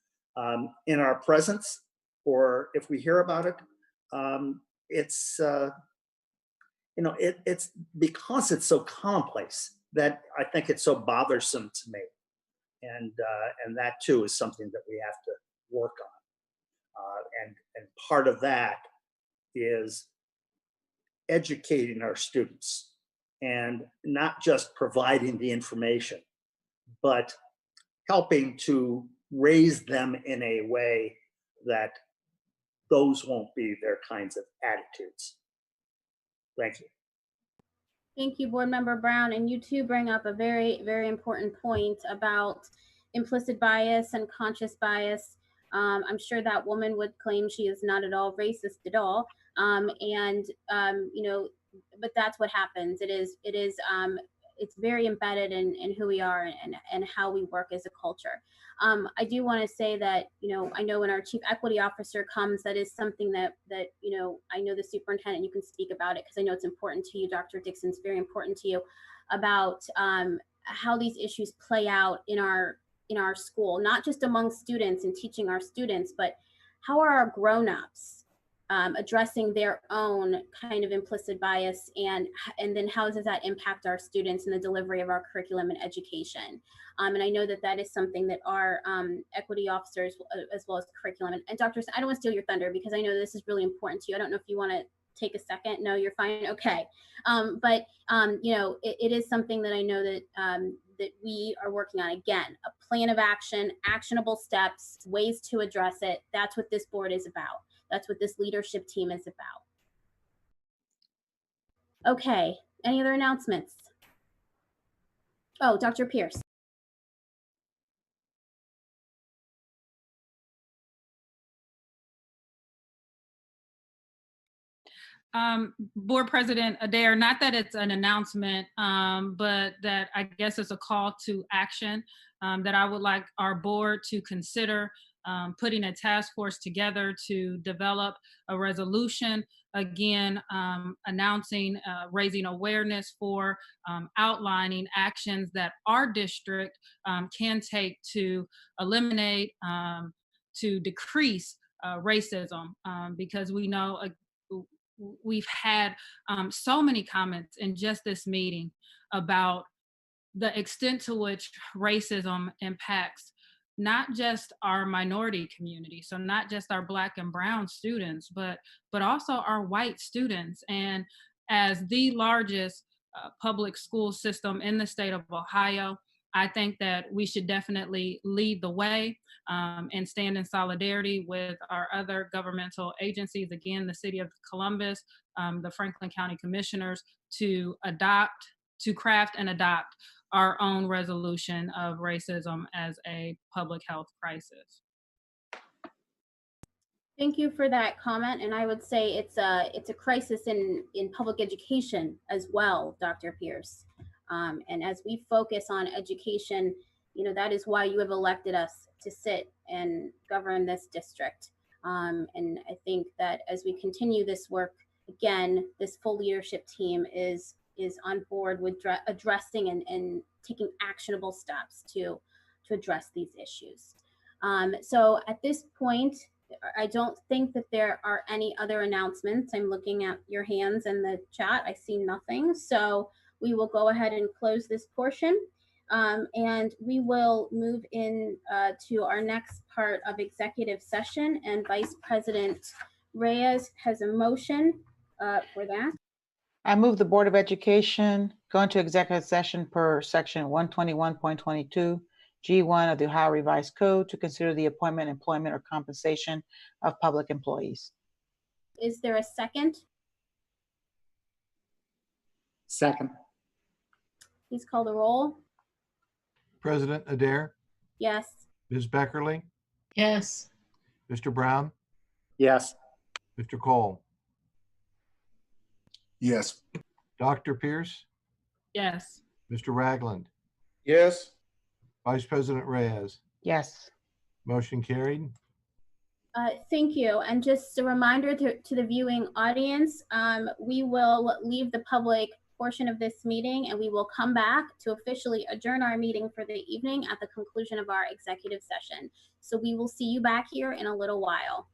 M: in our presence, or if we hear about it, it's because it's so commonplace that I think it's so bothersome to me, and that too is something that we have to work on, and part of that is educating our students, and not just providing the information, but helping to raise them in a way that those won't be their kinds of attitudes. Thank you.
A: Thank you, Board Member Brown. And you too bring up a very, very important point about implicit bias and conscious bias. I'm sure that woman would claim she is not at all racist at all. You know, but that's what happens. It's very embedded in who we are and how we work as a culture. I do want to say that, you know, I know when our chief equity officer comes, that is something that you know, I know the superintendent, you can speak about it because I know it's important to you, Dr. Dixon, it's very important to you about how these issues play out in our school, not just among students and teaching our students, but how are our grown-ups addressing their own kind of implicit bias, and then how does that impact our students in the delivery of our curriculum and education? And I know that that is something that our equity officers, as well as curriculum, and Dr. I don't want to steal your thunder because I know this is really important to you. I don't know if you want to take a second. No, you're fine. Okay. You know, it is something that I know that that we are working on. Again, a plan of action, actionable steps, ways to address it. That's what this board is about. That's what this leadership team is about. Okay, any other announcements? Oh, Dr. Pierce.
C: Board President Adair, not that it's an announcement, but that I guess it's a call to action that I would like our board to consider putting a task force together to develop a resolution, again, announcing, raising awareness for outlining actions that our district can take to eliminate, to decrease racism, because we know we've had so many comments in just this meeting about the extent to which racism impacts not just our minority community, so not just our Black and Brown students, but also our white students. And as the largest public school system in the state of Ohio, I think that we should definitely lead the way and stand in solidarity with our other governmental agencies, again, the City of Columbus, the Franklin County Commissioners, to craft and adopt our own resolution of racism as a public health crisis.
A: Thank you for that comment, and I would say it's a crisis in public education as well, Dr. Pierce. And as we focus on education, you know, that is why you have elected us to sit and govern this district. And I think that as we continue this work, again, this full leadership team is on board with addressing and taking actionable steps to address these issues. So at this point, I don't think that there are any other announcements. I'm looking at your hands in the chat. I see nothing. So we will go ahead and close this portion. And we will move in to our next part of executive session. And Vice President Reyes has a motion for that.
O: I move the Board of Education go into executive session per section 121.22 G1 of the Ohio Revised Code to consider the appointment, employment, or compensation of public employees.
A: Is there a second?
M: Second.
A: Please call the roll.
H: President Adair,
A: Yes.
H: Ms. Beckerly,
G: Yes.
H: Mr. Brown,
M: Yes.
H: Mr. Cole,
B: Yes.
H: Dr. Pierce,
C: Yes.
H: Mr. Ragland,
E: Yes.
H: Vice President Reyes.
O: Yes.
H: Motion carried.
A: Thank you. And just a reminder to the viewing audience, we will leave the public portion of this meeting and we will come back to officially adjourn our meeting for the evening at the conclusion of our executive session. So we will see you back here in a little while.